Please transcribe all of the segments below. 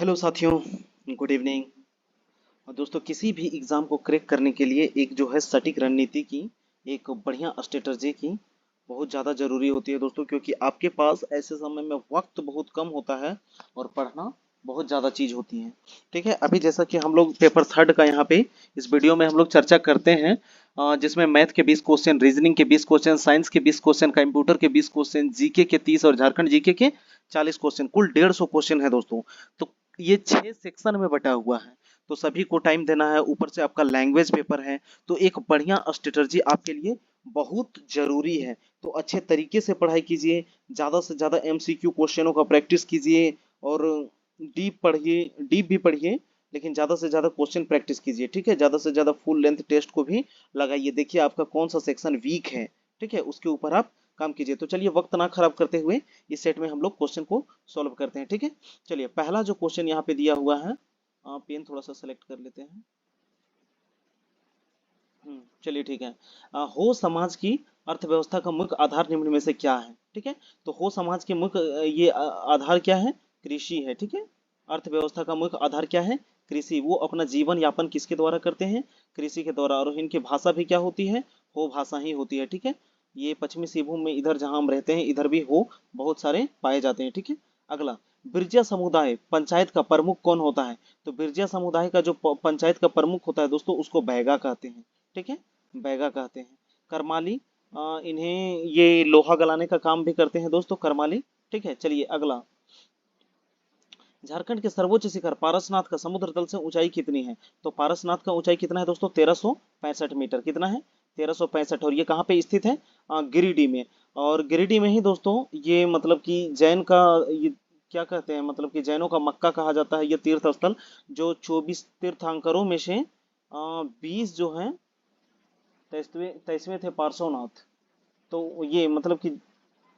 Hello साथियों, good evening. और दोस्तों, किसी भी एग्ज़ाम को क्रैक करने के लिए एक जो है सटीक रणनीति की, एक बढ़िया स्ट्रेटजी की बहुत ज़्यादा ज़रूरी होती है दोस्तों, क्योंकि आपके पास ऐसे समय में वक्त बहुत कम होता है और पढ़ना बहुत ज़्यादा चीज़ होती है। ठीक है, अभी जैसा कि हम लोग पेपर थर्ड का यहाँ पे इस वीडियो में हम लोग चर्चा करते हैं, जिसमें मैथ के 20 क्वेश्चन, रीजनिंग के 20 क्वेश्चन, साइंस के 20 क्वेश्चन, कंप्यूटर के 20 क्वेश्चन, जीके के 30 और झारखंड जीके के 40 क्वेश्चन, कुल 150 क्वेश्चन है दोस्तों। तो ये 6 सेक्शन में बटा हुआ है, तो सभी को टाइम देना है। ऊपर से आपका लैंग्वेज पेपर है, तो एक बढ़िया स्ट्रेटजी आपके लिए बहुत जरूरी है। तो अच्छे तरीके से पढ़ाई कीजिए, ज़्यादा से ज़्यादा एमसीक्यू क्वेश्चनों का प्रैक्टिस कीजिए और डीप पढ़िए, डीप भी पढ़िए, लेकिन ज़्यादा से ज़्यादा क्वेश्चन प्रैक्टिस कीजिए। ठीक है, ज़्यादा से ज़्यादा फुल लेंथ टेस्ट को भी लगाइए, देखिए आपका कौन सा सेक्शन वीक है। ठीक है, उसके ऊपर आप काम कीजिए। तो चलिए वक्त ना खराब करते हुए इस सेट में हम लोग क्वेश्चन को सॉल्व करते हैं। ठीक है, चलिए पहला जो क्वेश्चन यहाँ पे दिया हुआ है, पेन थोड़ा सा सेलेक्ट कर लेते हैं। चलिए ठीक है। हो समाज की अर्थव्यवस्था का मुख्य आधार निम्न में से क्या है? ठीक है, तो हो समाज के मुख्य आधार क्या है? कृषि है। ठीक है, अर्थव्यवस्था का मुख्य आधार क्या है? कृषि। वो अपना जीवन यापन किसके द्वारा करते हैं? कृषि के द्वारा। और इनकी भाषा भी क्या होती है? हो भाषा ही होती है। ठीक है, ये पश्चिमी सिंहभूम में इधर जहां हम रहते हैं इधर भी हो बहुत सारे पाए जाते हैं। ठीक है, अगला, बिरजिया समुदाय पंचायत का प्रमुख कौन होता है? तो बिरजिया समुदाय का जो पंचायत का प्रमुख होता है दोस्तों, उसको बैगा कहते हैं। ठीक है, बैगा कहते हैं। करमाली, इन्हें ये लोहा गलाने का काम भी करते हैं दोस्तों, करमाली। ठीक है, चलिए अगला, झारखंड के सर्वोच्च शिखर पारसनाथ का समुद्र तल से ऊंचाई कितनी है? तो पारसनाथ का ऊंचाई कितना है दोस्तों? 1365 मीटर। कितना है? 1365। और ये कहाँ पे स्थित है? गिरिडीह में। और गिरिडीह में ही दोस्तों ये मतलब कि जैन का, ये क्या कहते हैं, मतलब कि जैनों का मक्का कहा जाता है ये तीर्थ स्थल, जो 24 तीर्थंकरों में से 20 जो है, 23वें थे पार्श्वनाथ। तो ये मतलब कि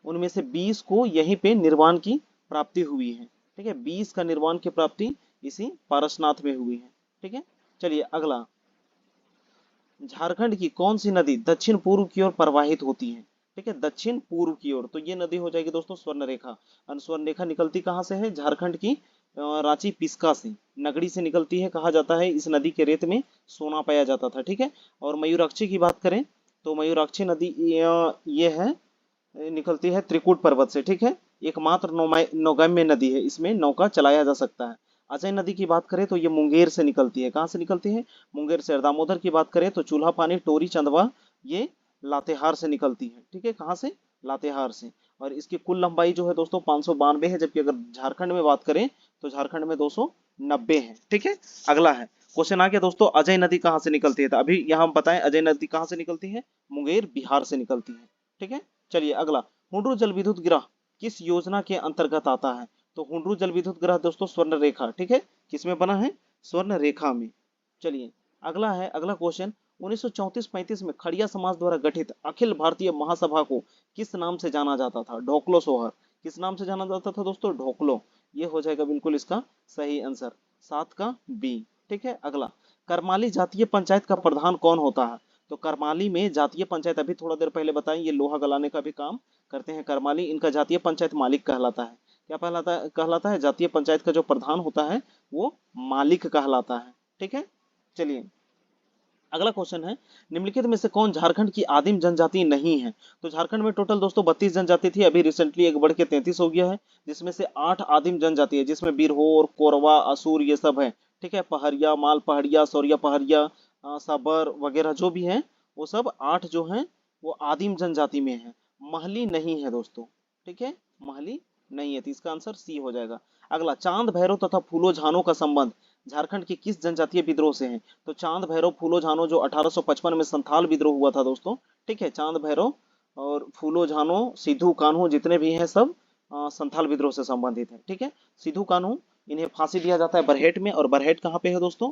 उनमें से 20 को यहीं पे निर्वाण की प्राप्ति हुई है। ठीक है, 20 का निर्वाण की प्राप्ति इसी पारसनाथ में हुई है। ठीक है, चलिए अगला, झारखंड की कौन सी नदी दक्षिण पूर्व की ओर प्रवाहित होती है? ठीक है, दक्षिण पूर्व की ओर, तो ये नदी हो जाएगी दोस्तों स्वर्ण रेखा। और स्वर्ण रेखा निकलती कहाँ से है? झारखंड की रांची पिस्का से, नगड़ी से निकलती है। कहा जाता है इस नदी के रेत में सोना पाया जाता था। ठीक है, और मयूराक्षी की बात करें तो मयूराक्षी नदी ये है, निकलती है त्रिकूट पर्वत से। ठीक है, एकमात्र नौगम्य नदी है, इसमें नौका चलाया जा सकता है। अजय नदी की बात करें तो ये मुंगेर से निकलती है। कहाँ से निकलती है? मुंगेर से। दामोदर की बात करें तो चूल्हा पानी टोरी चंदवा, ये लातेहार से निकलती है। ठीक है, कहाँ से? लातेहार से। और इसकी कुल लंबाई जो है दोस्तों 592 है, जबकि अगर झारखंड में बात करें तो झारखंड में 290 है। ठीक है, अगला है क्वेश्चन आ गया दोस्तों, अजय नदी कहाँ से निकलती है? तो अभी यहाँ बताएं अजय नदी कहाँ से निकलती है? मुंगेर बिहार से निकलती है। ठीक है, चलिए अगला, हुंडरू जल विद्युत ग्रह किस योजना के अंतर्गत आता है? तो हुंडरू जल विद्युत ग्रह दोस्तों स्वर्ण रेखा। ठीक है, किसमें बना है? स्वर्ण रेखा में। चलिए अगला है, अगला क्वेश्चन, 1934-35 में खड़िया समाज द्वारा गठित अखिल भारतीय महासभा को किस नाम से जाना जाता था? ढोकलो सोहर। किस नाम से जाना जाता था दोस्तों? ढोकलो। ये हो जाएगा बिल्कुल इसका सही आंसर, 7 का बी। ठीक है, अगला, करमाली जातीय पंचायत का प्रधान कौन होता है? तो करमाली में जातीय पंचायत, अभी थोड़ा देर पहले बताएं, ये लोहा गलाने का भी काम करते हैं करमाली। इनका जातीय पंचायत मालिक कहलाता है। क्या कहलाता है? जातीय पंचायत का जो प्रधान होता है वो मालिक कहलाता है। ठीक है, चलिए अगला क्वेश्चन है, निम्नलिखित में से कौन झारखंड की आदिम जनजाति नहीं है? तो झारखंड में टोटल दोस्तों 32 जनजाति थी, अभी रिसेंटली एक बढ़ के 33 हो गया है, जिसमें से 8 आदिम जनजाति है, जिसमें बिरहोर, कोरवा, असुर ये सब है। ठीक है, पहरिया, माल पहाड़िया, सौरिया पहाड़िया, सबर वगैरह जो भी है, वो सब 8 जो है वो आदिम जनजाति में है। महली नहीं है दोस्तों। ठीक है, महली नहीं है, तो इसका आंसर सी हो जाएगा। अगला, चांद भैरव तथा फूलो झानो का संबंध झारखंड के किस जनजातीय विद्रोह से है? तो चांद भैरव फूलो झानो जो 1855 में संथाल विद्रोह हुआ था दोस्तों। ठीक है, चांद भैरव और फूलो झानो, सिद्धू कान्हू जितने भी हैं सब संथाल विद्रोह से संबंधित है। ठीक है, सिद्धू कान्हू इन्हें फांसी दिया जाता है बरहेट में, और बरहेट कहाँ पे है दोस्तों?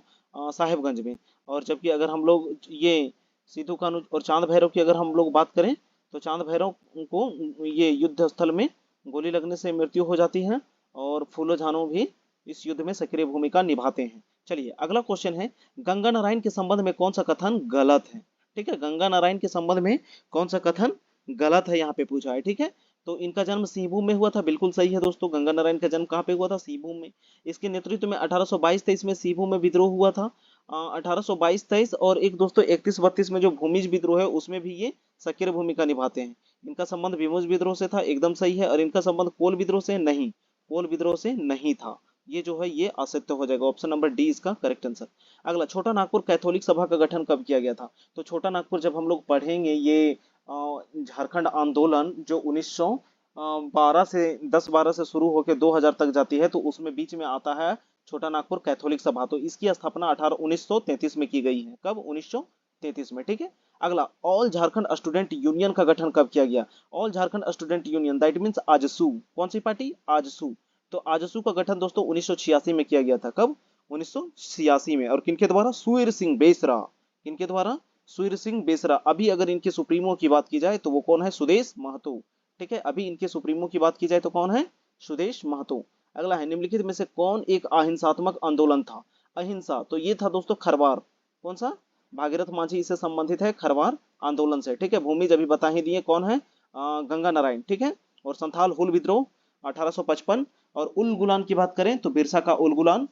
साहेबगंज में। और जबकि अगर हम लोग ये सिद्धू कान्हू और चांद भैरव की अगर हम लोग बात करें तो चांद भैरव को ये युद्ध स्थल में गोली लगने से मृत्यु हो जाती है, और फूलो झानो भी इस युद्ध में सक्रिय भूमिका निभाते हैं। चलिए अगला क्वेश्चन है, गंगा नारायण के संबंध में कौन सा कथन गलत है? ठीक है, गंगा नारायण के संबंध में कौन सा कथन गलत है यहाँ पे पूछा है। ठीक है, तो इनका जन्म सिंहभूम में हुआ था, बिल्कुल सही है दोस्तों। गंगा नारायण का जन्म कहाँ पे हुआ था? सिंहभूम में। इसके नेतृत्व में 1822-23 में सिंहभूम में विद्रोह हुआ था। 1822-23 और एक दोस्तों 31-32 में जो भूमिज विद्रोह है उसमें भी ये सक्रिय भूमिका निभाते हैं। इनका संबंध भीमुज विद्रोह से था, एकदम सही है। और इनका संबंध कोल विद्रोह से नहीं, कोल विद्रोह से नहीं था। ये जो है ये असत्य हो जाएगा, ऑप्शन नंबर डी इसका करेक्ट आंसर। अगला, छोटा नागपुर कैथोलिक सभा का गठन कब किया गया था? तो छोटा नागपुर जब हम लोग पढ़ेंगे ये झारखंड आंदोलन जो 1912 से 10-12 से शुरू होकर 2000 तक जाती है, तो उसमें बीच में आता है छोटा नागपुर कैथोलिक सभा। तो इसकी स्थापना 1933 में की गई है। कब? 1933 में, ठीक है। अगला, ऑल झारखंड स्टूडेंट यूनियन का गठन कब किया गया? All Jharkhand student union that means AJSU. कौन सी पार्टी? आजसू। तो आजसू का गठन दोस्तों 1986 में किया गया था। कब? 1986 में। और किनके द्वारा? सुर सिंह बेसरा। किनके द्वारा? सुर सिंह बेसरा। अभी अगर इनके सुप्रीमो की बात की जाए तो वो कौन है? सुदेश महतो, ठीक है। अभी इनके सुप्रीमो की बात की जाए तो कौन है? सुदेश महतो। अगला है, निम्नलिखित में से कौन एक अहिंसात्मक आंदोलन था? अहिंसा, तो ये था दोस्तों खरवार। कौन सा? भागीरथ मांझी इससे संबंधित है, खरवार आंदोलन से, ठीक है। भूमि अभी बता ही दिए कौन है, गंगा नारायण, ठीक है। और संथाल हुल विद्रोह 1855। और उल गुलान की बात करें तो बिरसा का उल गुलान,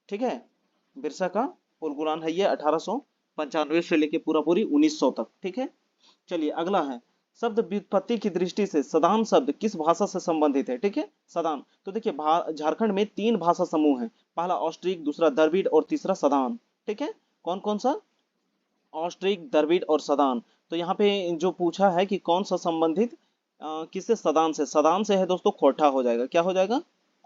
ठीक है। बिरसा का उल गुलान है ये 1895 से लेके पूरा पूरी 1900 तक, ठीक है। चलिए अगला है, शब्द व्युत्पत्ति की दृष्टि से सदान शब्द किस भाषा से संबंधित है? ठीक है, सदान। तो देखिए झारखंड में 3 भाषा समूह है, पहला ऑस्ट्रिक, दूसरा द्रविड़ और तीसरा सदान, ठीक है। कौन कौन सा? ऑस्ट्रिक, द्रविड़ और सदान। तो यहाँ पे जो पूछा है कि कौन सा संबंधित किससे? सदान से। सदान से है दोस्तों खोटा हो जाएगा। क्या हो जाएगा?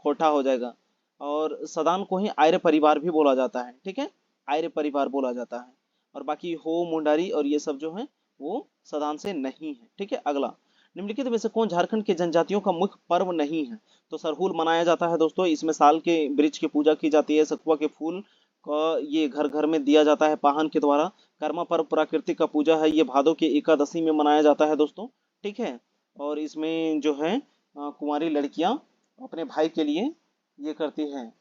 खोटा हो जाएगा। और सदान को ही आर्य परिवार भी बोला जाता है, ठीक है। आर्य परिवार बोला जाता है। और बाकी हो, मुंडारी और ये सब जो है वो सदान से नहीं है, ठीक है। अगला, निम्नलिखित में से कौन झारखंड के जनजातियों का मुख्य पर्व नहीं है? तो सरहुल मनाया जाता है दोस्तों। इसमें साल के वृक्ष की पूजा की जाती है, सखुआ के फूल का ये घर घर में दिया जाता है पाहन के द्वारा। कर्मा पर्व प्राकृतिक का पूजा है, ये भादो के एकादशी में मनाया जाता है दोस्तों, ठीक है। और इसमें जो है कुंवारी लड़कियां अपने भाई के लिए ये करती हैं,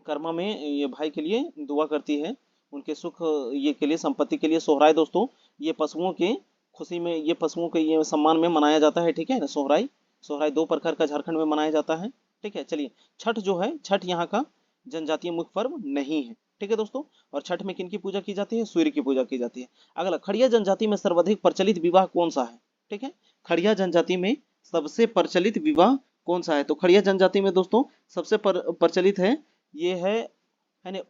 कर्मा में ये भाई के लिए दुआ करती है, उनके सुख ये के लिए, संपत्ति के लिए। सोहराय दोस्तों ये पशुओं के खुशी में, ये पशुओं के ये सम्मान में मनाया जाता है, ठीक है ना। सोहराय, सोहराय 2 प्रकार का झारखंड में मनाया जाता है, ठीक है। चलिए, छठ जो है, छठ यहाँ का जनजातीय मुख्य पर्व नहीं है, ठीक है दोस्तों। और छठ में किन की पूजा की जाती है? सूर्य की पूजा की जाती है। अगला, खड़िया जनजाति में सर्वाधिक प्रचलित विवाह कौन सा है? ठीक है, खड़िया जनजाति में सबसे प्रचलित विवाह कौन सा है? तो खड़िया जनजाति में दोस्तों सबसे प्रचलित है, ये है ना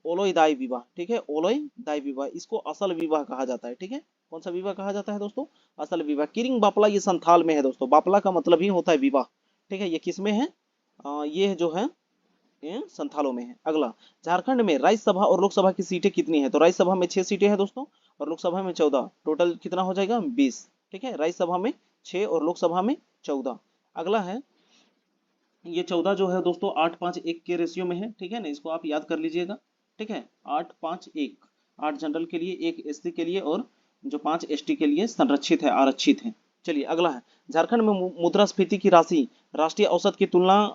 ओलोई दाई विवाह, ठीक है। ओलोई दाई विवाह, इसको असल विवाह कहा जाता है, ठीक है। कौन सा विवाह कहा जाता है दोस्तों? असल विवाह। किरिंग बापला ये संथाल में है दोस्तों। बापला का मतलब ही होता है विवाह, ठीक है। ये किस में है? ये जो है ये संथालों में है। अगला, झारखंड में राज्यसभा और लोकसभा की सीटें कितनी है? तो राज्यसभा में 6 सीटें हैं दोस्तों, और लोकसभा में 14। टोटल कितना हो जाएगा? 20, ठीक है। राज्यसभा में 6 और लोकसभा में 14। अगला है, ये 14 जो है दोस्तों 8-5-1 के रेशियो में है, ठीक है ना। इसको आप याद कर लीजिएगा, ठीक है। 8-5-1, 8 जनरल के लिए, 1 एससी के लिए, और जो 5 एसटी के लिए संरक्षित है, आरक्षित है। चलिए अगला है, झारखंड में मुद्रास्फीति की राशि राष्ट्रीय औसत की तुलना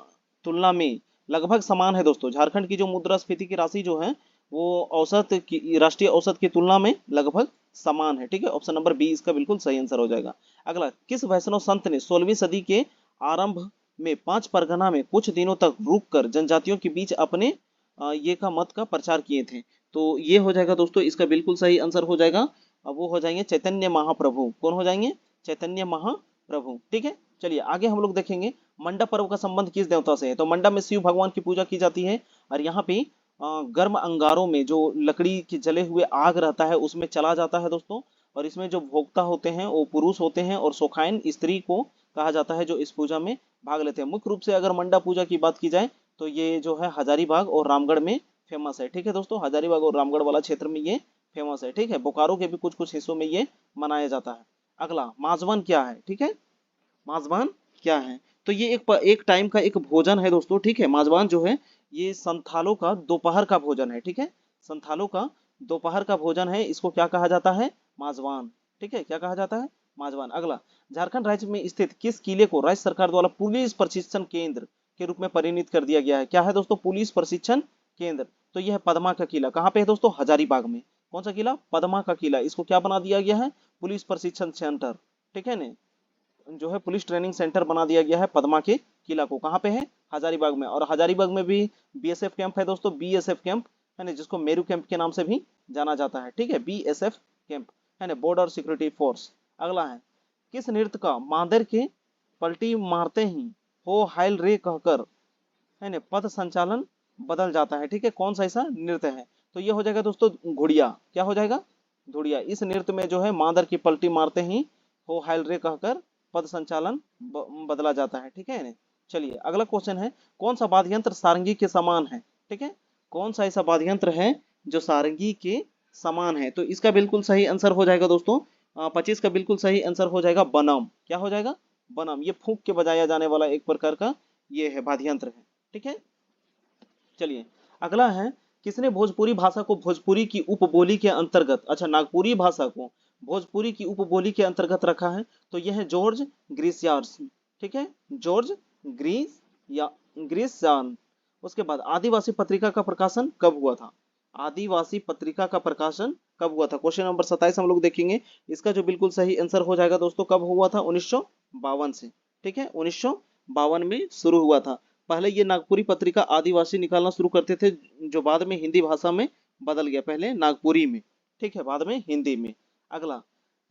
तुलना में लगभग समान है दोस्तों। झारखंड की जो मुद्रास्फीति की राशि जो है वो औसत की, राष्ट्रीय औसत की तुलना में लगभग समान है, ठीक है। ऑप्शन नंबर बी इसका बिल्कुल सही आंसर हो जाएगा। अगला, किस वैष्णव संत ने 16वीं सदी के आरंभ में 5 परगना में कुछ दिनों तक रुककर जनजातियों के बीच अपने ये का मत का प्रचार किए थे? तो ये हो जाएगा दोस्तों इसका बिल्कुल सही आंसर हो जाएगा। अब वो हो जाएंगे चैतन्य महाप्रभु। कौन हो जाएंगे? चैतन्य महाप्रभु, ठीक है। चलिए आगे हम लोग देखेंगे, मंडा पर्व का संबंध किस देवता से है? तो मंडा में शिव भगवान की पूजा की जाती है। और यहाँ पे गर्म अंगारों में जो लकड़ी के जले हुए आग रहता है उसमें चला जाता है दोस्तों। और इसमें जो भोक्ता होते हैं वो पुरुष होते हैं, और सोखाइन स्त्री को कहा जाता है जो इस पूजा में भाग लेते हैं। मुख्य रूप से अगर मंडा पूजा की बात की जाए तो ये जो है हजारीबाग और रामगढ़ में फेमस है, ठीक है दोस्तों। हजारीबाग और रामगढ़ वाला क्षेत्र में ये फेमस है, ठीक है। बोकारो के भी कुछ कुछ हिस्सों में ये मनाया जाता है। अगला, माजवन क्या है? ठीक है, माजवान क्या है? तो ये एक टाइम का एक भोजन है दोस्तों, ठीक है। माजवान जो है ये संथालों का दोपहर का भोजन है, ठीक है। संथालों का दोपहर का भोजन है, इसको क्या कहा जाता है? माजवान, ठीक है। क्या कहा जाता है? माजवान। अगला, झारखंड राज्य में स्थित किस किले को राज्य सरकार द्वारा पुलिस प्रशिक्षण केंद्र के रूप में परिणित कर दिया गया है? क्या है दोस्तों? पुलिस प्रशिक्षण केंद्र। तो यह है पदमा का किला। कहाँ पे है दोस्तों? हजारीबाग में। कौन सा किला? पदमा का किला। इसको क्या बना दिया गया है? पुलिस प्रशिक्षण सेंटर, ठीक है ना। जो है पुलिस ट्रेनिंग सेंटर बना दिया गया है पदमा के किला को। कहाँ पे है? हजारीबाग में। और हजारीबाग में भी बीएसएफ कैंप है दोस्तों, बीएसएफ कैंप है ना, जिसको मेरू कैंप के नाम से भी जाना जाता है। ठीक है, बीएसएफ कैंप है ना, बॉर्डर सिक्योरिटी फोर्स। अगला है, किस नृत्य का मादर के पलटी मारते ही हो हाइल रे कहकर है ना पथ संचालन बदल जाता है? ठीक है, कौन सा ऐसा नृत्य है? तो ये हो जाएगा दोस्तों घुड़िया। क्या हो जाएगा? धुड़िया। इस नृत्य में जो है मादर की पलटी मारते ही हो हाइल रे कहकर पद संचालन बदला जाता है। ठीक है ना? चलिए अगला क्वेश्चन है, कौन सा वाद्य यंत्र सारंगी के समान है? ठीक है, कौन सा ऐसा वाद्य यंत्र है जो सारंगी के समान है? तो इसका बिल्कुल सही आंसर हो जाएगा दोस्तों 25 का बिल्कुल सही आंसर हो जाएगा बनम। क्या हो जाएगा? बनम। ये फूंक के बजाया जाने वाला एक प्रकार का ये है वाद्य यंत्र है। ठीक है, चलिए अगला है, किसने भोजपुरी भाषा को भोजपुरी की उपबोली के अंतर्गत, अच्छा नागपुरी भाषा को भोजपुरी की उपबोली के अंतर्गत रखा है? तो यह है जॉर्ज ग्रीसियार्स। ठीक है, जॉर्ज ग्रीस या ग्रीसयान। उसके बाद आदिवासी पत्रिका का प्रकाशन कब हुआ था? आदिवासी पत्रिका का प्रकाशन कब हुआ था? क्वेश्चन नंबर 27 हम लोग देखेंगे। इसका जो बिल्कुल सही आंसर हो जाएगा दोस्तों, कब हुआ था? 1952 से। ठीक है, 1952 में शुरू हुआ था। पहले ये नागपुरी पत्रिका आदिवासी निकालना शुरू करते थे, जो बाद में हिंदी भाषा में बदल गया, पहले नागपुरी में। ठीक है, बाद में हिंदी में। अगला,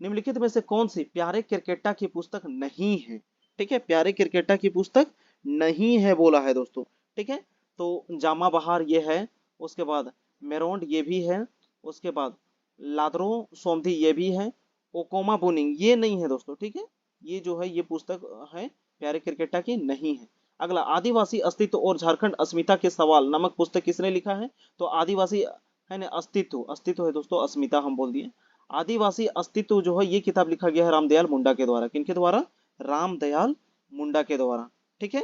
निम्नलिखित में से कौन सी प्यारे क्रिकेटा की पुस्तक नहीं है? ठीक है, प्यारे क्रिकेटा की पुस्तक नहीं है बोला है दोस्तों। ठीक है, तो जामा बहार ये है, उसके बाद मेरोंड ये भी है, उसके बाद लादरो सोमधी ये भी है, ओकोमा बुनिंग ये नहीं है दोस्तों। ठीक है, ये जो है ये पुस्तक है प्यारे क्रिकेटा की नहीं है। अगला, आदिवासी अस्तित्व और झारखंड अस्मिता के सवाल नामक पुस्तक किसने लिखा है? तो आदिवासी है ना अस्तित्व, अस्तित्व है दोस्तों, अस्मिता हम बोल दिए। आदिवासी अस्तित्व जो है ये किताब लिखा गया है रामदयाल मुंडा के द्वारा। किनके द्वारा? रामदयाल मुंडा के द्वारा। ठीक है,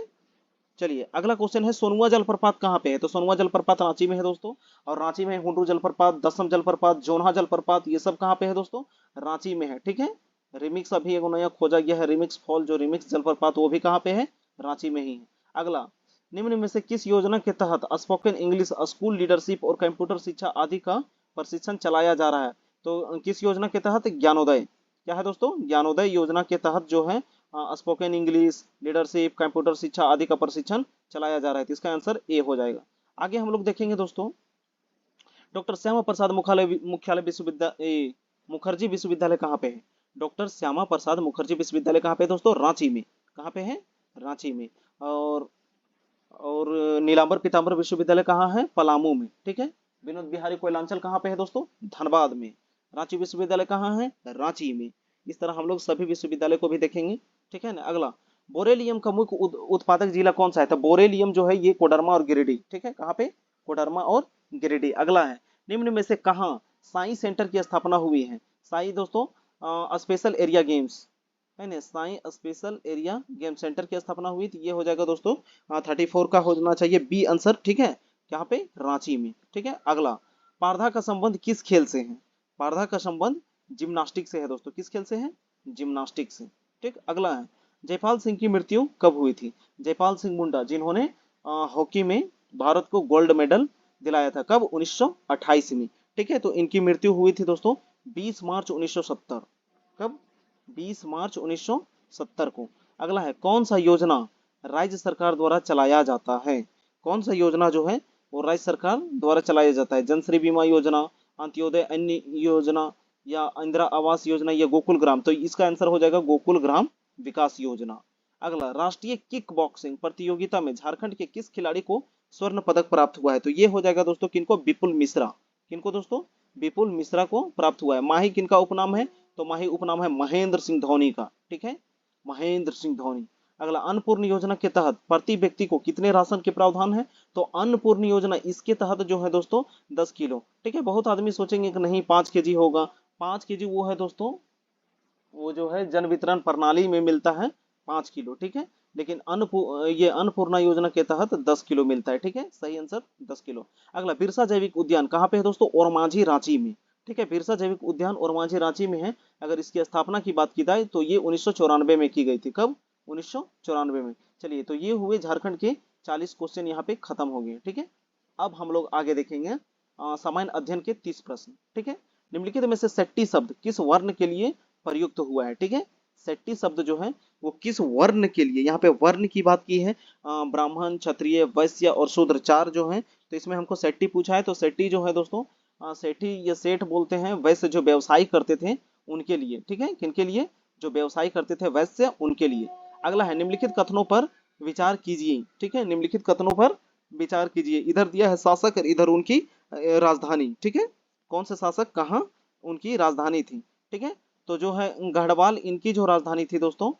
चलिए अगला क्वेश्चन है, सोनुआ जलप्रपात कहाँ पे है? तो सोनुआ जलप्रपात रांची में है दोस्तों, और रांची में हुंडरू जलप्रपात, दसम जलप्रपात, जोन्हा जलप्रपात, ये सब कहाँ पे है दोस्तों? रांची में है। ठीक है, रिमिक्स अभी एक नया खोजा गया है, रिमिक्स फॉल, जो रिमिक्स जलप्रपात वो भी कहाँ पे है? रांची में ही है। अगला, निम्न में से किस योजना के तहत स्पोकन इंग्लिश, स्कूल लीडरशिप और कंप्यूटर शिक्षा आदि का प्रशिक्षण चलाया जा रहा है? तो किस योजना के तहत? ज्ञानोदय। क्या है दोस्तों? ज्ञानोदय योजना के तहत जो है स्पोकन इंग्लिश, लीडरशिप, कंप्यूटर शिक्षा आदि का प्रशिक्षण चलाया जा रहा है। तो इसका आंसर ए हो जाएगा। आगे हम लोग देखेंगे दोस्तों, डॉक्टर श्यामा प्रसाद मुख्यालय विश्वविद्यालय, मुखर्जी विश्वविद्यालय कहाँ पे है? डॉक्टर श्यामा प्रसाद मुखर्जी विश्वविद्यालय कहाँ पे है दोस्तों? रांची में। कहाँ पे है? रांची में। और नीलांबर पीताम्बर विश्वविद्यालय कहाँ है? पलामू में। ठीक है, विनोद बिहारी कोयलांचल कहाँ पे है दोस्तों? धनबाद में। रांची विश्वविद्यालय कहाँ है? रांची में। इस तरह हम लोग सभी विश्वविद्यालय को भी देखेंगे। ठीक है ना? अगला, बोरेलियम का मुख्य उत्पादक जिला कौन सा है? तो बोरेलियम जो है ये कोडरमा और गिरिडीह। ठीक है, कहाँ पे? कोडरमा और गिरिडीह। अगला है, निम्न में से कहाँ साइंस सेंटर की स्थापना हुई है? साई दोस्तों स्पेशल एरिया गेम्स है ना, Sai special area game centre की स्थापना हुई थी। ये हो जाएगा दोस्तों 34 का होना चाहिए बी आंसर। ठीक है, यहाँ पे? रांची में। ठीक है, अगला, पारधा का संबंध किस खेल से है? पारधा का संबंध जिम्नास्टिक से है दोस्तों। किस खेल से है? जिम्नास्टिक से। ठीक, अगला है, जयपाल सिंह की मृत्यु कब हुई थी? जयपाल सिंह मुंडा, जिन्होंने हॉकी में भारत को गोल्ड मेडल दिलाया था, कब? 1928 में। ठीक है, तो इनकी मृत्यु हुई थी दोस्तों 20 मार्च 1970। कब? 20 मार्च 1970 को। अगला है, कौन सा योजना राज्य सरकार द्वारा चलाया जाता है? कौन सा योजना जो है वो राज्य सरकार द्वारा चलाया जाता है? जनश्री बीमा योजना, अंत्योदय अन्न योजना, या इंदिरा आवास योजना, या गोकुल ग्राम? तो इसका आंसर हो जाएगा गोकुल ग्राम विकास योजना। अगला, राष्ट्रीय किक बॉक्सिंग प्रतियोगिता में झारखंड के किस खिलाड़ी को स्वर्ण पदक प्राप्त हुआ है? तो ये हो जाएगा दोस्तों किनको? विपुल मिश्रा। किनको दोस्तों? विपुल मिश्रा को प्राप्त हुआ है। माही किनका उपनाम है? तो माही उपनाम है महेंद्र सिंह धोनी का। ठीक है, महेंद्र सिंह धोनी। अगला, अन्नपूर्ण योजना के तहत प्रति व्यक्ति को कितने राशन के प्रावधान है? तो अन्नपूर्ण योजना इसके तहत जो है दोस्तों 10 किलो। ठीक है, बहुत आदमी सोचेंगे कि नहीं 5 केजी होगा। 5 केजी वो है दोस्तों, वो जो है जन वितरण प्रणाली में मिलता है 5 किलो। ठीक है, लेकिन ये अन्नपूर्णा योजना के तहत 10 किलो मिलता है। ठीक है, सही आंसर 10 किलो। अगला, बिरसा जैविक उद्यान कहाँ पे है दोस्तों? ओरमांझी रांची में। ठीक है, बिरसा जैविक उद्यान ओरमांझी रांची में है। अगर इसकी स्थापना की बात की जाए तो ये 1994 में की गई थी। कब? 1994 में। चलिए, तो ये हुए झारखंड के 40 क्वेश्चन यहाँ पे खत्म हो गए। ठीक है, अब हम लोग आगे देखेंगे सामान्य अध्ययन के 30 प्रश्न। ठीक है, निम्नलिखित में से सेट्टी शब्द किस वर्ण के लिए प्रयुक्त हुआ है? ठीक है, सेट्टी शब्द जो है वो किस वर्ण के लिए, यहाँ पे वर्ण की बात की है, ब्राह्मण, क्षत्रिय, वैश्य और शूद्र, चार जो हैं। तो इसमें हमको सेट्टी पूछा है, तो सेट्टी जो है दोस्तों, सेठी या सेठ बोलते हैं वैश्य जो व्यवसाय करते थे उनके लिए, ठीक है, किनके लिए, जो व्यवसाय करते थे वैश्य उनके लिए। अगला है निम्नलिखित कथनों पर विचार कीजिए, ठीक है, निम्नलिखित कथनों पर विचार कीजिए। इधर दिया है शासक और इधर उनकी राजधानी, ठीक है, कौन से शासक कहाँ उनकी राजधानी थी, ठीक है। तो जो है गढ़वाल, इनकी जो राजधानी थी दोस्तों,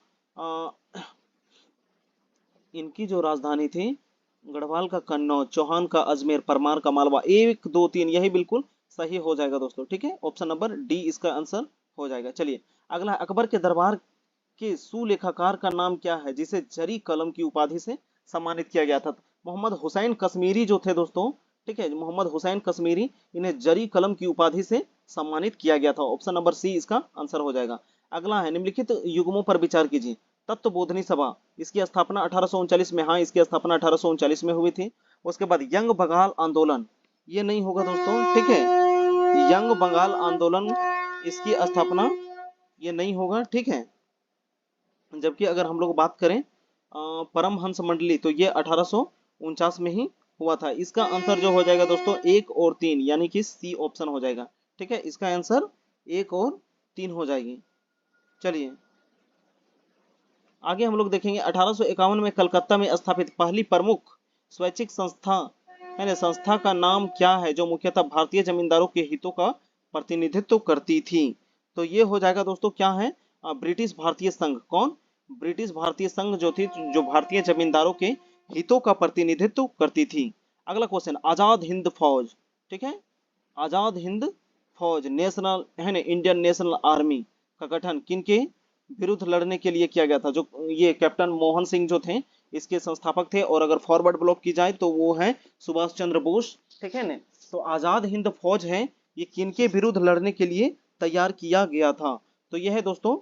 इनकी जो राजधानी थी गढ़वाल का कन्नौज, चौहान का अजमेर, परमार का मालवा। 1 2 3 यही बिल्कुल सही हो जाएगा दोस्तों, ठीक है, ऑप्शन नंबर डी इसका आंसर हो जाएगा। चलिए अगला, अकबर के दरबार के सुलेखाकार का नाम क्या है जिसे जरी कलम की उपाधि से सम्मानित किया गया था? मोहम्मद हुसैन कश्मीरी जो थे दोस्तों, ठीक है, मोहम्मद हुसैन कश्मीरी, इन्हें जरी कलम की उपाधि से सम्मानित किया गया था। ऑप्शन नंबर सी इसका आंसर हो जाएगा। अगला है निम्नलिखित युग्मों पर विचार कीजिए। तत्वबोधनी सभा, इसकी स्थापना 1839 में, हाँ इसकी स्थापना 1839 में हुई थी। उसके बाद यंग बंगाल आंदोलन, ये नहीं होगा दोस्तों, ठीक है, यंग बंगाल आंदोलन इसकी स्थापना ये नहीं होगा, ठीक है। जबकि अगर हम लोग बात करें परमहंस मंडली, तो ये 1849 में ही हुआ था। इसका आंसर जो हो जाएगा दोस्तों 1 और 3, यानी कि सी ऑप्शन हो जाएगा, ठीक है, इसका आंसर 1 और 3 हो जाएगी। चलिए आगे हम लोग देखेंगे 1851 में कलकत्ता में स्थापित पहली प्रमुख स्वैच्छिक संस्था है ना, संस्था का नाम क्या है जो मुख्यतः भारतीय जमींदारों के हितों का प्रतिनिधित्व करती थी? तो ये हो जाएगा दोस्तों क्या है, ब्रिटिश भारतीय संघ। कौन? ब्रिटिश भारतीय संघ जो थी, जो भारतीय जमींदारों के हितों का प्रतिनिधित्व करती थी। अगला क्वेश्चन, आजाद हिंद फौज, ठीक है, आजाद हिंद फौज नेशनल है ना, इंडियन नेशनल आर्मी का गठन किनके विरुद्ध लड़ने के लिए किया गया था? जो ये कैप्टन मोहन सिंह जो थे इसके संस्थापक थे, और अगर फॉरवर्ड ब्लॉक की जाए तो वो है सुभाष चंद्र बोस, ठीक है ना। तो आजाद हिंद फौज है, ये किनके विरुद्ध लड़ने के लिए तैयार किया गया था? तो यह है दोस्तों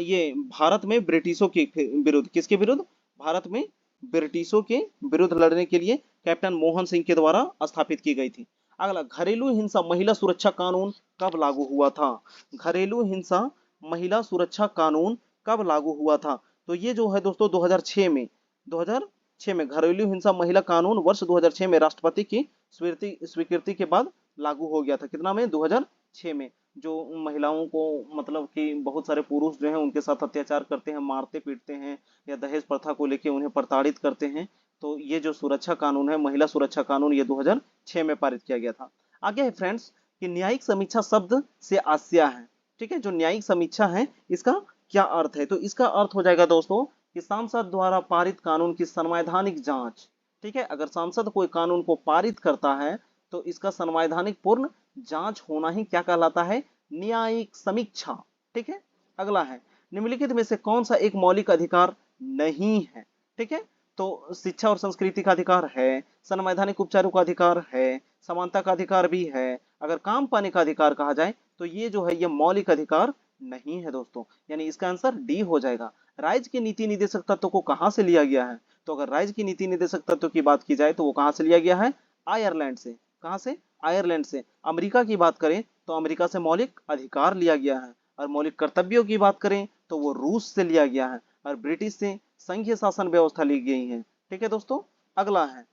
ये भारत में ब्रिटिशों के विरुद्ध, किसके विरुद्ध? भारत में ब्रिटिशों के विरुद्ध लड़ने के लिए कैप्टन मोहन सिंह के द्वारा स्थापित की गई थी। अगला, घरेलू हिंसा महिला सुरक्षा कानून कब लागू हुआ था? घरेलू हिंसा महिला सुरक्षा कानून कब लागू हुआ था? तो ये जो है दोस्तों 2006 में, 2006 में घरेलू हिंसा महिला कानून वर्ष 2006 में राष्ट्रपति की स्वीकृति के बाद लागू हो गया था। कितना में? 2006 में। जो महिलाओं को मतलब कि बहुत सारे पुरुष जो हैं उनके साथ अत्याचार करते हैं, मारते पीटते हैं, या दहेज प्रथा को लेके उन्हें प्रताड़ित करते हैं, तो ये जो सुरक्षा कानून है, महिला सुरक्षा कानून, ये 2006 में पारित किया गया था। आगे है फ्रेंड्स कि न्यायिक समीक्षा शब्द से आशय है, ठीक है, जो न्यायिक समीक्षा है इसका क्या अर्थ है? तो इसका अर्थ हो जाएगा दोस्तों कि सांसद द्वारा पारित कानून की संवैधानिक जांच, ठीक है, अगर सांसद कोई कानून को पारित करता है तो इसका संवैधानिक पूर्ण जांच होना ही क्या कहलाता है? न्यायिक समीक्षा, ठीक है। अगला है, निम्नलिखित में से कौन सा एक मौलिक अधिकार नहीं है? ठीक है, तो शिक्षा और संस्कृति का अधिकार है, संवैधानिक उपचारों का अधिकार है, समानता का अधिकार भी है, अगर काम पाने का अधिकार कहा जाए तो ये जो है ये मौलिक अधिकार नहीं है दोस्तों, यानी इसका आंसर डी हो जाएगा। राज्य के नीति निदेशक तत्व को कहां से लिया गया है? तो अगर राज्य की नीति निदेशक तत्व की बात की जाए तो वो कहां से लिया गया है? आयरलैंड से। कहां से? आयरलैंड से। अमेरिका की बात करें तो अमेरिका से मौलिक अधिकार लिया गया है, और मौलिक कर्तव्यों की बात करें तो वो रूस से लिया गया है, और ब्रिटिश से संघीय शासन व्यवस्था ली गई है, ठीक है दोस्तों। अगला है,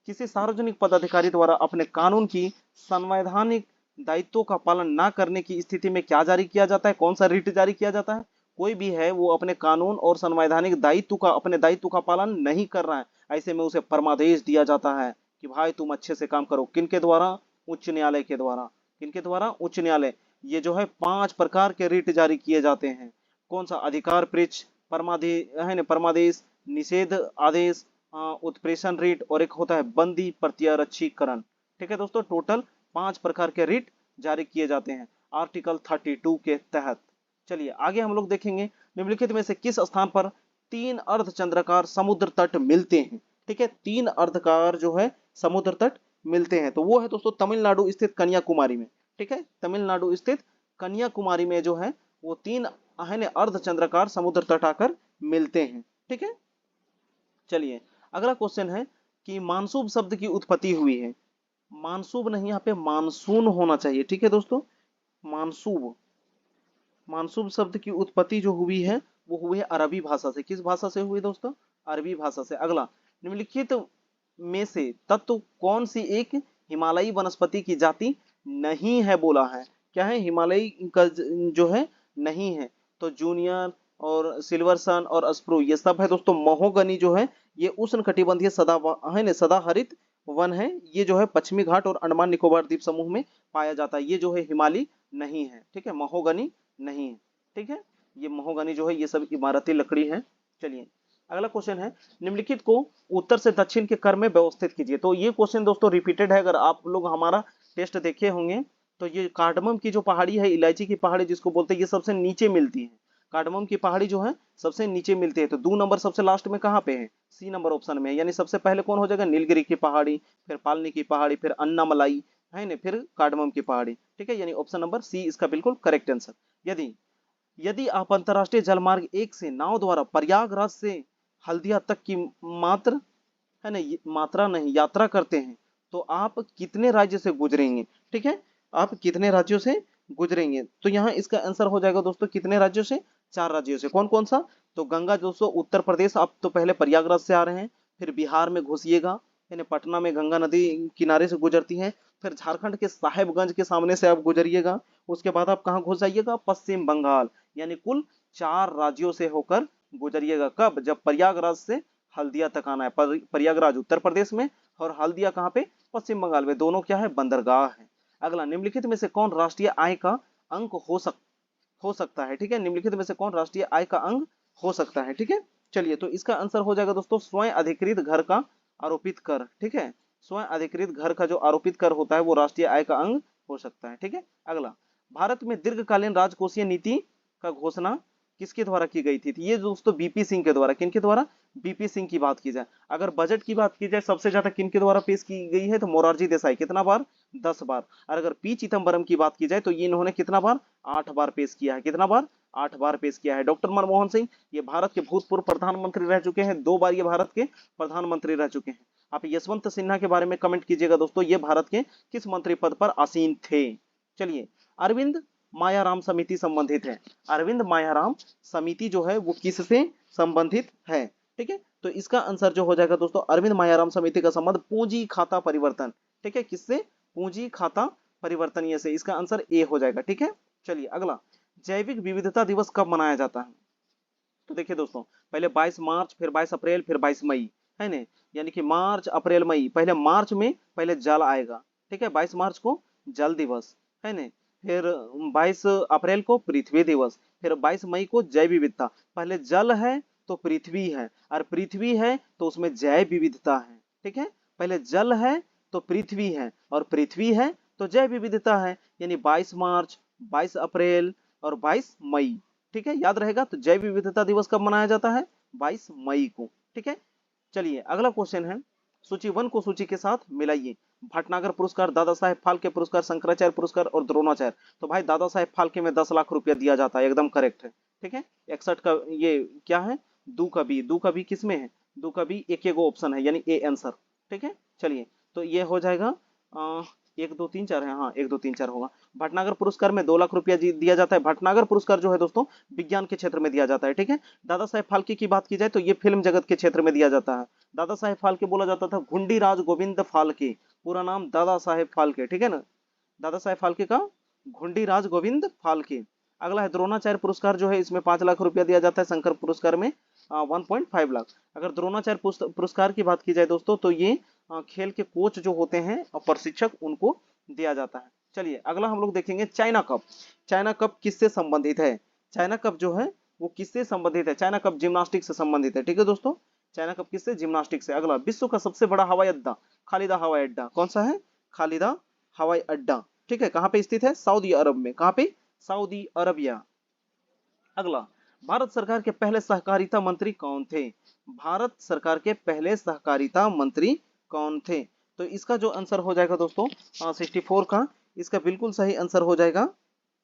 किसी सार्वजनिक पदाधिकारी द्वारा अपने कानून की संवैधानिक दायित्वों का पालन न करने की स्थिति में क्या जारी किया जाता है? कौन सा रिट जारी किया जाता है? कोई भी है वो अपने कानून और संवैधानिक दायित्व का, अपने दायित्व का पालन नहीं कर रहा है, ऐसे में उसे परमादेश दिया जाता है कि भाई तुम अच्छे से काम करो। किनके द्वारा? उच्च न्यायालय के द्वारा। किनके द्वारा? उच्च न्यायालय। ये जो है 5 प्रकार के रिट जारी किए जाते हैं। कौन सा? अधिकार पृच्छ, परमादेश, निषेध आदेश, उत्प्रेषण रिट, और एक होता है बंदी प्रत्यारक्षीकरण, ठीक है दोस्तों। टोटल 5 प्रकार के रिट जारी किए जाते हैं आर्टिकल 32 के तहत। चलिए आगे हम लोग देखेंगे, निम्नलिखित में से किस स्थान पर 3 अर्धचंद्राकार समुद्र तट मिलते हैं? ठीक है, 3 अर्धकार जो है समुद्र तट मिलते हैं, तो वो है दोस्तों तमिलनाडु स्थित कन्याकुमारी में, ठीक है, तमिलनाडु स्थित कन्याकुमारी में जो है वो 3 अर्धचंद्राकार समुद्र तट आकर मिलते हैं, ठीक है। चलिए अगला क्वेश्चन है कि मानसूब शब्द की उत्पत्ति हुई है। मानसूब नहीं, यहाँ पे मानसून होना चाहिए, ठीक है दोस्तों। मानसूब, मानसूब शब्द की उत्पत्ति जो हुई है वो हुए अरबी भाषा से। किस भाषा से हुए दोस्तों? अरबी भाषा से। अगला, निम्नलिखित में से तत्व कौन सी एक हिमालयी वनस्पति की जाति नहीं है बोला है? क्या है? हिमालयी का जो है नहीं है। तो जूनियर और सिल्वर सन और स्प्रू ये सब है दोस्तों। महोगनी जो है ये उष्णकटिबंधीय सदाहरित वन है। ये जो है पश्चिमी घाट और अंडमान निकोबार द्वीप समूह में पाया जाता है। ये जो है हिमालय नहीं है, ठीक है, महोगनी नहीं है, ठीक है। ये महोगनी जो है ये सब इमारती लकड़ी है। चलिए अगला क्वेश्चन है, निम्नलिखित को उत्तर से दक्षिण के क्रम में व्यवस्थित कीजिए। तो ये क्वेश्चन दोस्तों रिपीटेड है, अगर आप लोग हमारा टेस्ट देखे होंगे तो ये कार्डमम की जो पहाड़ी है, इलायची की पहाड़ी जिसको बोलते हैं, ये सबसे नीचे मिलती है। कार्डमम की पहाड़ी जो है सबसे नीचे मिलती है। तो 2 नंबर सबसे लास्ट में कहाँ पे है? सी नंबर ऑप्शन में। यानी सबसे पहले कौन हो जाएगा? नीलगिरी की पहाड़ी, फिर पालनी की पहाड़ी, फिर अन्नामलाई है ना, फिर कार्डमम की पहाड़ी, ठीक है। यानी ऑप्शन नंबर सी इसका बिल्कुल करेक्ट आंसर। यदि यदि आप अंतरराष्ट्रीय जलमार्ग 1 से नाव द्वारा प्रयागराज से हल्दिया तक की मात्र है ना मात्रा नहीं यात्रा करते हैं तो आप कितने राज्य से गुजरेंगे? ठीक है, आप कितने राज्यों से गुजरेंगे? तो यहाँ इसका आंसर हो जाएगा दोस्तों कितने राज्यों से? 4 राज्यों से। कौन कौन सा? तो गंगा दोस्तों उत्तर प्रदेश, आप तो पहले प्रयागराज से आ रहे हैं, फिर बिहार में घुसिएगा, यानी पटना में गंगा नदी किनारे से गुजरती है, फिर झारखंड के साहेबगंज के सामने से आप गुजरिएगा, उसके बाद आप कहाँ घुस जाइएगा? पश्चिम बंगाल। यानी कुल 4 राज्यों से होकर गुजरिएगा। कब? जब प्रयागराज से हल्दिया तक आना है। प्रयागराज उत्तर प्रदेश में और हल्दिया कहाँ पे? पश्चिम बंगाल में। दोनों क्या है? बंदरगाह है। अगला, निम्नलिखित में से कौन राष्ट्रीय आय का अंक हो सकता है? ठीक है, निम्नलिखित में से कौन राष्ट्रीय आय का अंग हो सकता है? ठीक है, चलिए तो इसका आंसर हो जाएगा दोस्तों स्वयं अधिकृत घर का आरोपित कर। ठीक है, स्वयं अधिकृत घर का जो आरोपित कर होता है वो राष्ट्रीय आय का अंग हो सकता है। ठीक है, अगला, भारत में दीर्घकालीन राजकोषीय नीति का घोषणा किसके द्वारा की गई थी? ये दोस्तों बीपी सिंह के द्वारा। किनके द्वारा? बीपी सिंह की बात की जाए। अगर बजट की बात की जाए सबसे ज्यादा किनके द्वारा पेश की गई है? तो मोरारजी देसाई। कितना बार? 10 बार। और अगर पी चिदम्बरम की बात की जाए तो ये इन्होंने कितना बार? 8 बार पेश किया है। कितना बार? 8 बार पेश किया है। डॉक्टर मनमोहन सिंह ये भारत के भूतपूर्व प्रधानमंत्री रह चुके हैं, 2 बार ये भारत के प्रधानमंत्री रह चुके हैं। आप यशवंत सिन्हा के बारे में कमेंट कीजिएगा दोस्तों, ये भारत के किस मंत्री पद पर आसीन थे? चलिए, अरविंद मायाराम समिति संबंधित है। अरविंद मायाराम समिति जो है वो किससे संबंधित है? ठीक है, तो इसका आंसर जो हो जाएगा दोस्तों अरविंद मायाराम समिति का संबंध पूंजी खाता परिवर्तन, ठीक है, किससे? पूंजी खाता परिवर्तनीय से। इसका आंसर ए हो जाएगा। ठीक है, चलिए अगला, जैविक विविधता दिवस कब मनाया जाता है? तो देखिए दोस्तों, पहले 22 मार्च, फिर 22 अप्रैल, फिर 22 मई, है ना। यानी कि मार्च अप्रैल मई। पहले मार्च में पहले जल आएगा, ठीक है, 22 मार्च को जल दिवस, है ना। फिर 22 अप्रैल को पृथ्वी दिवस, फिर 22 मई को जैव विविधता। पहले जल है तो पृथ्वी है, और पृथ्वी है तो उसमें जैव विविधता है। ठीक है, पहले जल है तो पृथ्वी है, और पृथ्वी है तो जैव विविधता है। यानी 22 मार्च, 22 अप्रैल और 22 मई। ठीक है, याद रहेगा। तो जैव विविधता दिवस कब मनाया जाता है? 22 मई को। ठीक है, चलिए अगला क्वेश्चन है, सूची 1 को सूची के साथ मिलाइए। भटनागर पुरस्कार, दादा साहेब फाल्के पुरस्कार, शंकराचार्य पुरस्कार और द्रोणाचार्य। तो भाई दादा साहेब फाल्के में 10 लाख रुपया दिया जाता है, एकदम करेक्ट है। ठीक है, 61 का ये क्या है? दू का भी किस में है? दू का भी एक ऑप्शन है, यानी ए आंसर। ठीक है, चलिए तो ये हो जाएगा 1 2 3 4 है, हाँ 1 2 3 4 होगा। भटनागर पुरस्कार में 2 लाख रुपया दिया जाता है। भटनागर पुरस्कार जो है दोस्तों विज्ञान के क्षेत्र में दिया जाता है। ठीक है, दादा साहेब फाल्के की बात की जाए तो ये फिल्म जगत के क्षेत्र में दिया जाता है। दादा साहेब फाल्के बोला जाता था घुंडी राज गोविंद फाल्के, पूरा नाम दादा साहेब फाल्के। ठीक है ना, दादा साहेब फाल्के का घुंडी राज गोविंद फाल्के। अगला है द्रोणाचार्य पुरस्कार, जो है इसमें 5 लाख रुपया दिया जाता है। शंकर पुरस्कार में 1.5 लाख। अगर द्रोणाचार्य पुरस्कार की बात की जाए दोस्तों तो ये खेल के कोच जो होते हैं और प्रशिक्षक उनको दिया जाता है। चलिए अगला हम लोग देखेंगे चाइना कप। चाइना कप किससे संबंधित है? चाइना कप जो है वो किससे संबंधित है? चाइना कप जिम्नास्टिक से संबंधित है। ठीक है दोस्तों, चाइना कप किससे? जिम्नास्टिक से। अगला, विश्व का सबसे बड़ा हवाई अड्डा, खालिदा हवाई अड्डा कौन सा है? खालिदा हवाई अड्डा। ठीक है, कहाँ पे स्थित है? सऊदी अरब में। कहाँ पे? Saudi Arabia. अगला, भारत सरकार के पहले सहकारिता मंत्री कौन थे? भारत सरकार के पहले सहकारिता मंत्री कौन थे? तो इसका जो आंसर हो जाएगा दोस्तों 64 का, इसका बिल्कुल सही आंसर हो जाएगा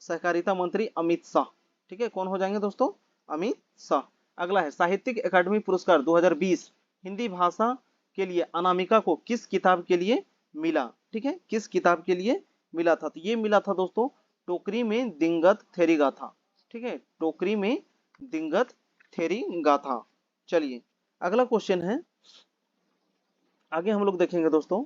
सहकारिता मंत्री अमित शाह। ठीक है, कौन हो जाएंगे दोस्तों? अमित शाह। अगला है साहित्यिक अकादमी पुरस्कार 2020 हिंदी भाषा के लिए अनामिका को किस किताब के लिए मिला? ठीक है, किस किताब के लिए मिला था? तो ये मिला था दोस्तों टोकरी में दिंगत थेरी गाथा। ठीक है, टोकरी में दिंगत थेरी गाथा। चलिए अगला क्वेश्चन है, आगे हम लोग देखेंगे दोस्तों,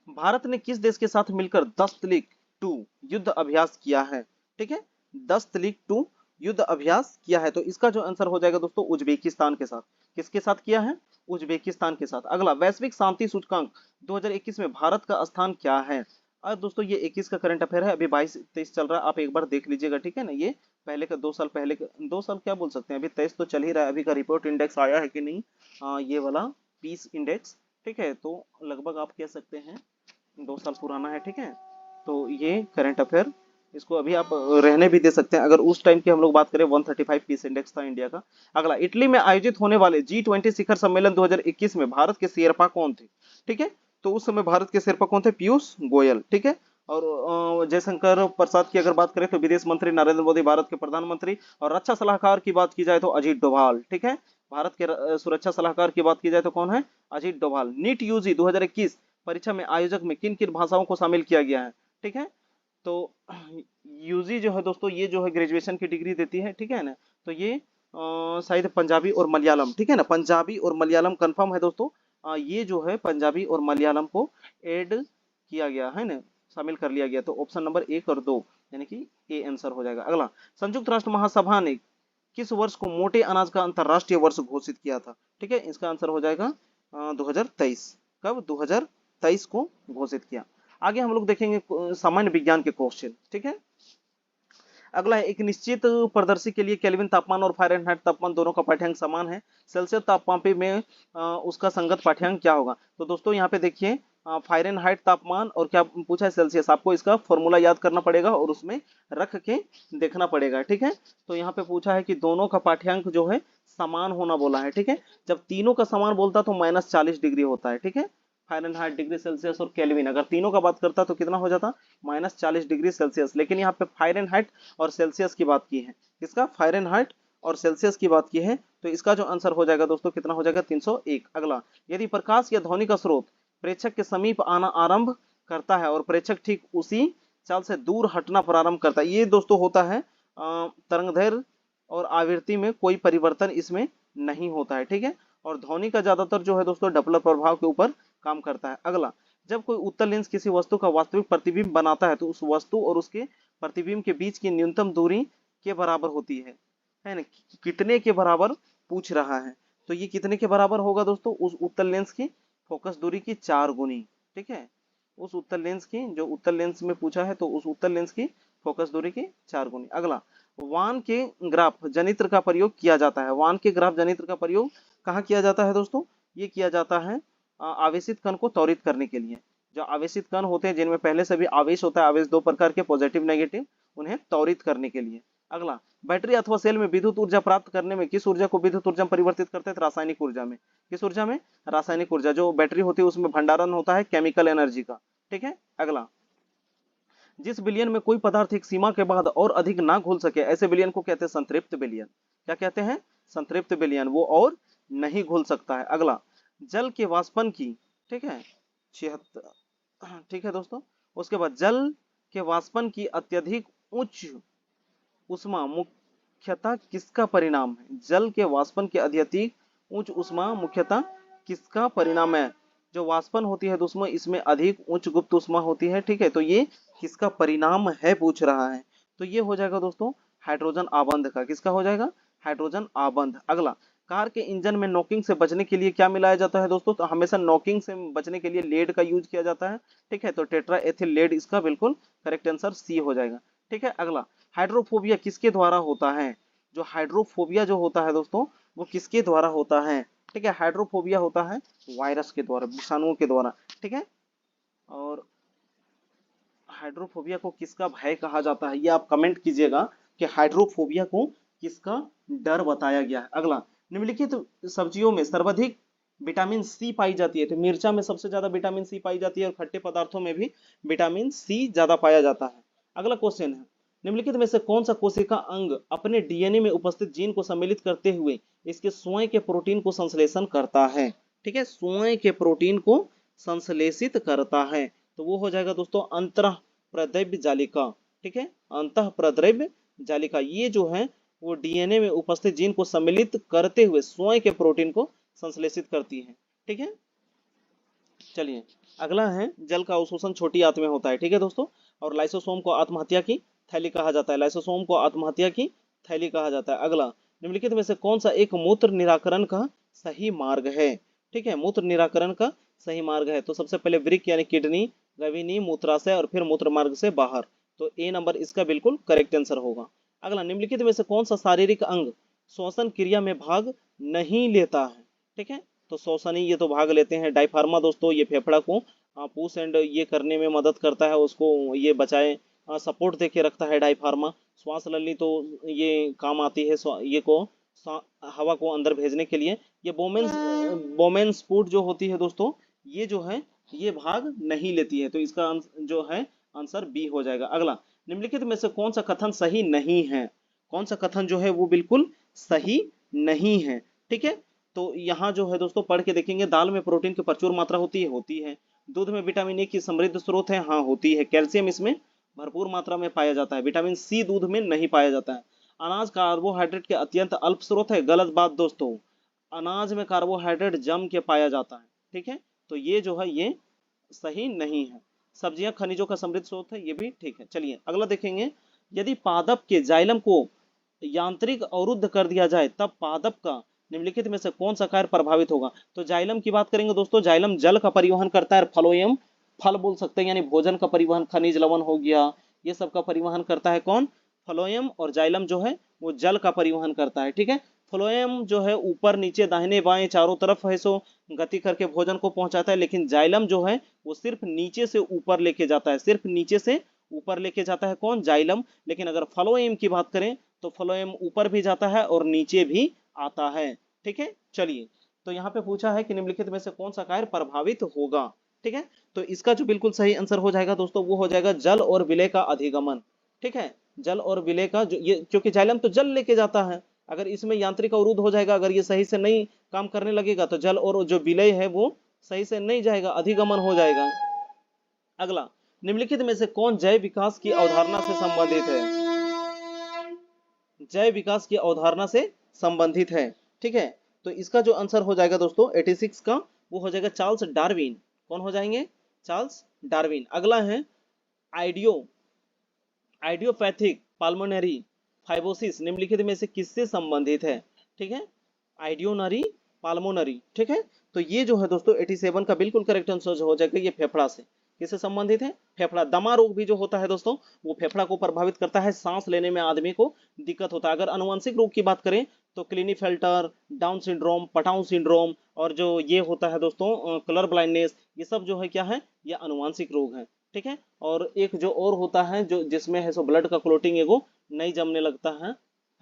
भारत ने किस देश के साथ मिलकर दस्तलिक 2 युद्ध अभ्यास किया है? ठीक है, दस्तलिक 2 युद्ध अभ्यास किया है, तो इसका जो आंसर हो जाएगा दोस्तों उज्बेकिस्तान के साथ। किसके साथ किया है? उज्बेकिस्तान के साथ। अगला, वैश्विक शांति सूचकांक 2021 में भारत का स्थान क्या है? और दोस्तों ये 21 का करंट अफेयर है, अभी 22-23 चल रहा है, आप एक बार देख लीजिएगा, ठीक है ना। ये पहले का 2 साल पहले का, 2 साल क्या बोल सकते हैं, अभी 23 तो चल ही रहा है, अभी का रिपोर्ट इंडेक्स आया है कि नहीं, ये वाला पीस इंडेक्स, ठीक है, तो लगभग आप कह सकते हैं 2 साल पुराना है, ठीक है। तो ये करंट अफेयर, इसको अभी आप रहने भी दे सकते हैं। अगर उस टाइम की हम लोग बात करें 135 पीस इंडेक्स था इंडिया का। अगला, इटली में आयोजित होने वाले G20 शिखर सम्मेलन 2021 में भारत के शेरपा कौन थे? ठीक है, तो उस समय भारत के शेरपा कौन थे? पीयूष गोयल, ठीक है। और जयशंकर प्रसाद की अगर बात करें तो विदेश मंत्री नरेंद्र मोदी, भारत के प्रधानमंत्री। और रक्षा सलाहकार की बात की जाए तो अजीत डोभाल, ठीक है। भारत के सुरक्षा सलाहकार की बात की जाए तो कौन है? अजीत डोभाल। नीट यूजी 2021 परीक्षा में आयोजक में किन किन भाषाओं को शामिल किया गया है? ठीक है, तो यूजी जो है दोस्तों, ये जो है ग्रेजुएशन की डिग्री देती है, ठीक है ना। तो ये शायद पंजाबी और मलयालम, ठीक है ना, पंजाबी और मलयालम कंफर्म है दोस्तों। ये जो है पंजाबी और मलयालम को ऐड किया गया है ना, शामिल कर लिया गया। तो ऑप्शन नंबर 1 और 2 यानी कि ए आंसर हो जाएगा। अगला, संयुक्त राष्ट्र महासभा ने किस वर्ष को मोटे अनाज का अंतरराष्ट्रीय वर्ष घोषित किया था? ठीक है, इसका आंसर हो जाएगा 2023। कब? 2023 को घोषित किया। आगे हम लोग देखेंगे सामान्य विज्ञान के क्वेश्चन, ठीक है। अगला है, एक निश्चित प्रदर्शी के लिए केल्विन तापमान और फारेनहाइट तापमान दोनों का पाठ्यांक समान है, सेल्सियस तापमान पे में उसका संगत पाठ्यांक क्या होगा? तो दोस्तों यहाँ पे देखिए, फारेनहाइट तापमान और क्या पूछा है? सेल्सियस। आपको इसका फॉर्मूला याद करना पड़ेगा और उसमें रख के देखना पड़ेगा, ठीक है। तो यहाँ पे पूछा है कि दोनों का पाठ्यांक जो है समान होना बोला है, ठीक है। जब तीनों का समान बोलता तो -40 डिग्री होता है, ठीक है। फारेनहाइट, डिग्री सेल्सियस और केल्विन, अगर तीनों का बात करता तो कितना हो जाता? -40 डिग्री सेल्सियस। लेकिन यहाँ पे फारेनहाइट और सेल्सियस की बात की है, किसका? फारेनहाइट और सेल्सियस की बात की है, तो इसका जो आंसर हो जाएगा दोस्तों कितना हो जाएगा? 301। अगला, यदि प्रकाश या ध्वनि का स्रोत प्रेक्षक के समीप आना आरंभ करता है और प्रेक्षक ठीक उसी चाल से दूर हटना प्रारंभ करता है, ये दोस्तों होता है तरंगदैर्घ्य और आवृत्ति में कोई परिवर्तन इसमें नहीं होता है, ठीक है। और ध्वनि का ज्यादातर जो है दोस्तों डपलर प्रभाव के ऊपर काम करता है। अगला, जब कोई उत्तल लेंस किसी वस्तु का वास्तविक प्रतिबिंब बनाता है तो उस वस्तु और उसके प्रतिबिंब के बीच की न्यूनतम दूरी के बराबर होती है ना। कितने के बराबर पूछ रहा है, तो ये कितने के बराबर होगा दोस्तों? उस उत्तल लेंस की फोकस दूरी की 4 गुनी, ठीक है। उस उत्तल लेंस की, जो उत्तल लेंस में पूछा है, तो उस उत्तल लेंस की फोकस दूरी की 4 गुनी। अगला, वान के ग्राफ जनित्र का प्रयोग किया जाता है। वान के ग्राफ जनित्र का प्रयोग कहाँ किया जाता है दोस्तों? ये किया जाता है आवेशित कण को त्वरित करने के लिए। जो आवेशित कण होते हैं जिनमें पहले से भी आवेश होता है, आवेश 2 प्रकार के, पॉजिटिव नेगेटिव, उन्हें त्वरित करने के लिए। अगला, बैटरी अथवा सेल में विद्युत ऊर्जा प्राप्त करने में किस ऊर्जा को विद्युत ऊर्जा में परिवर्तित करते हैं? रासायनिक ऊर्जा में। किस ऊर्जा में? रासायनिक ऊर्जा। जो बैटरी होती है उसमें भंडारण होता है केमिकल एनर्जी का, ठीक है। अगला, जिस विलयन में कोई पदार्थ एक सीमा के बाद और अधिक ना घुल सके, ऐसे विलयन को कहते हैं संतृप्त विलयन। क्या कहते हैं? संतृप्त विलयन, वो और नहीं घुल सकता है। अगला, जल के वाष्पन की, ठीक है, 76, ठीक है दोस्तों। उसके बाद, जल के वाष्पन की अत्यधिक उच्च उष्मा मुख्यतः किसका परिणाम है? जल के वाष्पन की अत्यधिक उच्च उष्मा मुख्यतः किसका परिणाम है? जो वाष्पन होती है दोस्तों, इसमें अधिक उच्च गुप्त उष्मा होती है, ठीक है। तो ये किसका परिणाम है पूछ रहा है, तो ये हो जाएगा दोस्तों हाइड्रोजन आबंध का। किसका हो जाएगा? हाइड्रोजन आबंध। अगला, कार के इंजन में नॉकिंग से बचने के लिए क्या मिलाया जाता है दोस्तों? तो हमेशा नॉकिंग से बचने के लिए लेड का यूज किया जाता है, ठीक है। तो टेट्रा एथिल लेड इसका बिल्कुल करेक्ट आंसर सी हो जाएगा, ठीक है। अगला, हाइड्रोफोबिया किसके द्वारा होता है? जो हाइड्रोफोबिया जो होता है दोस्तों, वो किसके द्वारा होता है? ठीक है, हाइड्रोफोबिया होता है वायरस के द्वारा, विषाणुओं के द्वारा, ठीक है। और हाइड्रोफोबिया को किसका भय कहा जाता है, ये आप कमेंट कीजिएगा कि हाइड्रोफोबिया को किसका डर बताया गया है। अगला, निम्नलिखित सब्जियों में सर्वाधिक विटामिन सी पाई जाती है। तो मिर्चा में सबसे ज्यादा विटामिन सी पाई जाती है और खट्टे पदार्थों में भी विटामिन सी ज्यादा पाया जाता है। अगला क्वेश्चन है, निम्नलिखित में से कौन सा कोशिका अंग अपने डीएनए में उपस्थित जीन को सम्मिलित करते हुए इसके स्वयं के प्रोटीन को संश्लेषण करता है? ठीक है, स्वयं के प्रोटीन को संश्लेषित करता है, तो वो हो जाएगा दोस्तों अंतः प्रद्रव्य जालिका, ठीक है, अंतः प्रद्रव्य जालिका, ये जो है वो डीएनए में उपस्थित जीन को सम्मिलित करते हुए स्वयं के प्रोटीन को संश्लेषित करती है। ठीक है, चलिए अगला है जल का अवशोषण छोटी आंत में होता है। ठीक है दोस्तों, और लाइसोसोम को आत्महत्या की थैली कहा जाता है। लाइसोसोम को आत्महत्या की थैली कहा जाता है। अगला, निम्नलिखित में से कौन सा एक मूत्र निराकरण का सही मार्ग है? ठीक है, मूत्र निराकरण का सही मार्ग है तो सबसे पहले वृक्क यानी किडनी, गविनी, मूत्राशय और फिर मूत्र मार्ग से बाहर। तो ए नंबर इसका बिल्कुल करेक्ट आंसर होगा। अगला, निम्नलिखित में से कौन सा शारीरिक अंग श्वसन क्रिया में भाग नहीं लेता है? ठीक है, तो श्वसनी ये तो भाग लेते हैं। डायफ्रामा दोस्तों ये फेफड़ा को पुश एंड ये करने में मदद करता है, उसको ये बचाए सपोर्ट दे के रखता है डायफ्रामा। श्वास नली तो ये काम आती है ये को हवा को अंदर भेजने के लिए। ये बोमेन्स स्पूट जो होती है दोस्तों, ये जो है ये भाग नहीं लेती है, तो इसका जो है आंसर बी हो जाएगा। अगला, निम्नलिखित में से कौन सा कथन सही नहीं है? कौन सा कथन जो है वो बिल्कुल सही नहीं है? ठीक है, तो यहाँ जो है दोस्तों पढ़ के देखेंगे, दाल में प्रोटीन की प्रचुर मात्रा होती है। दूध में विटामिन ए की समृद्ध स्रोत है, हाँ होती है। कैल्शियम इसमें भरपूर मात्रा में पाया जाता है। विटामिन सी दूध में नहीं पाया जाता है। अनाज कार्बोहाइड्रेट के अत्यंत अल्प स्रोत है, गलत बात दोस्तों। अनाज में कार्बोहाइड्रेट जम के पाया जाता है। ठीक है, तो ये जो है ये सही नहीं है। सब्जियां खनिजों का समृद्ध स्रोत है, ये भी ठीक है। चलिए अगला देखेंगे, यदि पादप के जाइलम को यांत्रिक अवरुद्ध कर दिया जाए तब पादप का निम्नलिखित में से कौन सा कार्य प्रभावित होगा? तो जाइलम की बात करेंगे दोस्तों, जाइलम जल का परिवहन करता है। फ्लोएम फल बोल सकते हैं, यानी भोजन का परिवहन, खनिज लवण हो गया, ये सब का परिवहन करता है कौन? फ्लोएम। और जाइलम जो है वो जल का परिवहन करता है। ठीक है, फ्लोएम जो है ऊपर नीचे दाहिने बाएं चारों तरफ है सो गति करके भोजन को पहुंचाता है, लेकिन जाइलम जो है वो सिर्फ नीचे से ऊपर लेके जाता है, सिर्फ नीचे से ऊपर लेके जाता है कौन? जाइलम। लेकिन अगर फ्लोएम की बात करें तो फ्लोएम ऊपर भी जाता है और नीचे भी आता है। ठीक है, चलिए तो यहाँ पे पूछा है कि निम्नलिखित में से कौन सा कार्य प्रभावित होगा? ठीक है, तो इसका जो बिल्कुल सही आंसर हो जाएगा दोस्तों वो हो जाएगा जल और विलय का अधिगमन। ठीक है, जल और विलय का जो ये, क्योंकि जाइलम तो जल लेके जाता है, अगर इसमें यांत्रिक अवरुद्ध हो जाएगा, अगर ये सही से नहीं काम करने लगेगा तो जल और जो विलय है वो सही से नहीं जाएगा, अधिगमन हो जाएगा। अगला, निम्नलिखित में से कौन जैव विकास की अवधारणा से संबंधित है? जैव विकास की अवधारणा से संबंधित है। ठीक है, तो इसका जो आंसर हो जाएगा दोस्तों 86 का वो हो जाएगा चार्ल्स डार्विन। कौन हो जाएंगे? Charles Darwin. अगला है आइडियो आइडियोपैथिक पाल्मोनरी फाइब्रोसिस निम्नलिखित में से किससे संबंधित है? ठीक है, आइडियोनरी पाल्मोनरी। ठीक है, तो ये जो है दोस्तों 87 का बिल्कुल करेक्ट आंसर हो जाएगा, ये फेफड़ा से किससे संबंधित है? फेफड़ा। दमा रोग भी जो होता है दोस्तों वो फेफड़ा को प्रभावित करता है, सांस लेने में आदमी को दिक्कत होता है। अगर अनुवांशिक रोग की बात करें तो क्लिनीफेल्टर, डाउन सिंड्रोम, पटाउन सिंड्रोम और जो ये होता है दोस्तों कलर ब्लाइंडनेस, ये सब जो है क्या है? ये अनुवांशिक रोग है। ठीक है, और एक जो और होता है जो जिसमें है सो ब्लड का क्लोटिंग एगो नहीं जमने लगता है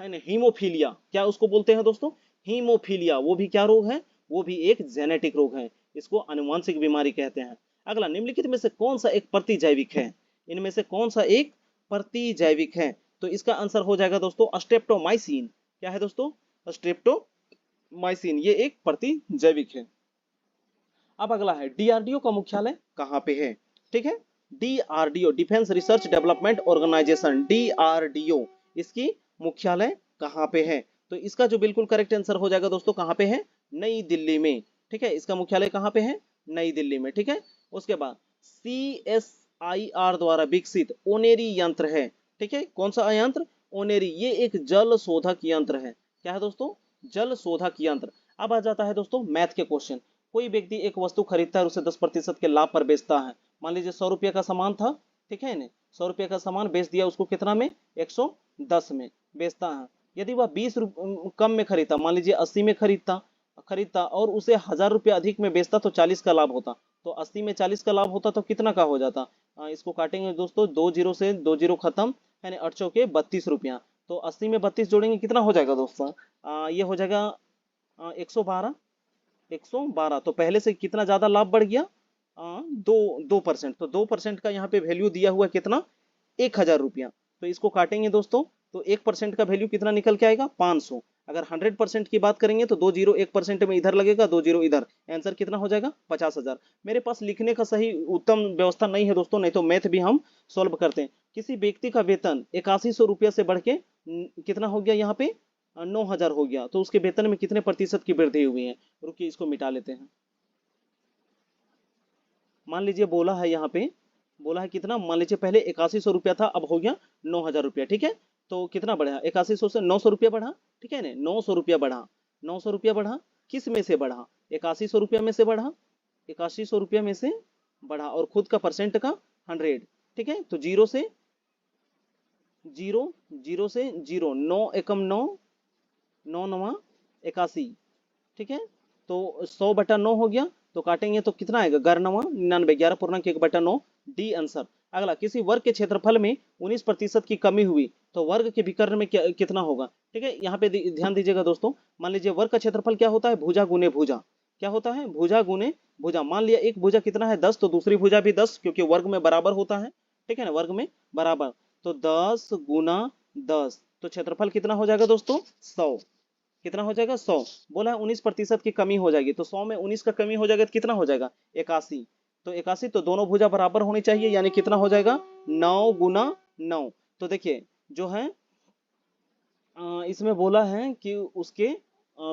ना, हीमोफीलिया। क्या उसको बोलते हैं दोस्तों? हीमोफीलिया। वो भी क्या रोग है? वो भी एक जेनेटिक रोग है, इसको अनुवांशिक बीमारी कहते हैं। अगला, निम्नलिखित में से कौन सा एक प्रतिजैविक है? इनमें से कौन सा एक प्रतिजैविक है? तो इसका आंसर हो जाएगा दोस्तों स्ट्रेप्टोमाइसिन। क्या है दोस्तों? स्ट्रेप्टोमाइसिन, ये एक प्रतिजैविक है। अब अगला है डीआरडीओ का मुख्यालय कहाँ पे है? ठीक है, DRDO defence research development organisation, DRDO इसकी मुख्यालय कहाँ पे है? तो इसका जो बिल्कुल करेक्ट आंसर हो जाएगा दोस्तों कहाँ पे है? नई दिल्ली में। ठीक है, इसका मुख्यालय कहाँ पे है? नई दिल्ली में। ठीक है, उसके बाद CSIR द्वारा विकसित ओनेरी यंत्र है। ठीक है, कौन सा यंत्र? ओनेरी। ये एक जल शोधक यंत्र है। क्या है दोस्तों? जल शोधक यंत्र। अब आ जाता है दोस्तों मैथ के क्वेश्चन। कोई व्यक्ति एक वस्तु खरीदता है और उसे 10% के लाभ पर बेचता है। मान लीजिए 100 रुपये का सामान था, ठीक है ना, 100 रुपये का सामान बेच दिया उसको कितना में? 110 में बेचता है। यदि वह 20 कम में खरीदता, मान लीजिए 80 में खरीदता और उसे 1000 रुपये अधिक में बेचता तो 40 का लाभ होता। तो 80 में 40 का लाभ होता तो कितना का हो जाता? इसको काटेंगे दोस्तों, 2 जीरो से 2 जीरो खत्म, यानी 8 चौके 32 रुपया। तो 80 में 32 जोड़ेंगे कितना हो जाएगा दोस्तों? ये हो जाएगा 112। 112 तो पहले से कितना ज्यादा लाभ बढ़ गया? 2%। तो 2% का यहाँ पे वैल्यू दिया हुआ कितना? 1000 रुपया। तो इसको काटेंगे दोस्तों तो 1% का वैल्यू कितना निकल के आएगा? 500। अगर 100% की बात करेंगे तो 2 जीरो 1% में इधर लगेगा, 2 जीरो इधर, आंसर कितना हो जाएगा 50,000। मेरे पास लिखने का सही उत्तम व्यवस्था नहीं है दोस्तों, नहीं तो मैथ भी हम सॉल्व करते हैं। किसी व्यक्ति का वेतन 8100 रुपया से बढ़ के कितना हो गया यहाँ पे 9000 हो गया, तो उसके वेतन में कितने प्रतिशत की वृद्धि हुई है। रुकिए इसको मिटा लेते हैं। मान लीजिए बोला है यहाँ पे, बोला है कितना, मान लीजिए पहले 8100 रुपया था, अब हो गया 9000 रुपया, ठीक है। तो कितना बढ़ा, 8100 से 900 रुपया बढ़ा, ठीक है ना, 900 रुपया बढ़ा, 900 रुपया बढ़ा, किस में से बढ़ा, 8100 रुपया में से बढ़ा, 8100 रुपया में से बढ़ा, और खुद का परसेंट का 100, ठीक है। तो जीरो से जीरो, जीरो से जीरो, 9 एकम 9, 9 नवा 81, ठीक है। तो 100/9 हो गया, तो काटेंगे तो कितना आएगा, 11 99, 11.1/9, डी आंसर। अगला, किसी वर्ग के क्षेत्रफल में 19% की कमी हुई तो वर्ग के विकर्ण में कितना होगा, ठीक है। यहाँ पे ध्यान दीजिएगा दोस्तों, मान लीजिए वर्ग का क्षेत्रफल क्या होता है, भुजा गुने भुजा, क्या होता है, भुजा गुने भुजा। मान लिया एक भुजा कितना है 10, तो दूसरी भुजा भी 10, क्योंकि वर्ग में बराबर होता है, ठीक है ना, वर्ग में बराबर। तो 10 गुना 10, तो क्षेत्रफल कितना हो जाएगा दोस्तों 100, कितना हो जाएगा 100। बोला है 19% की कमी हो जाएगी, तो 100 में 19 का कमी हो जाएगा तो कितना हो जाएगा 81, तो 81, तो दोनों भुजा बराबर होनी चाहिए, यानी कितना हो जाएगा 9 गुना 9। तो देखिए जो है इसमें बोला है कि उसके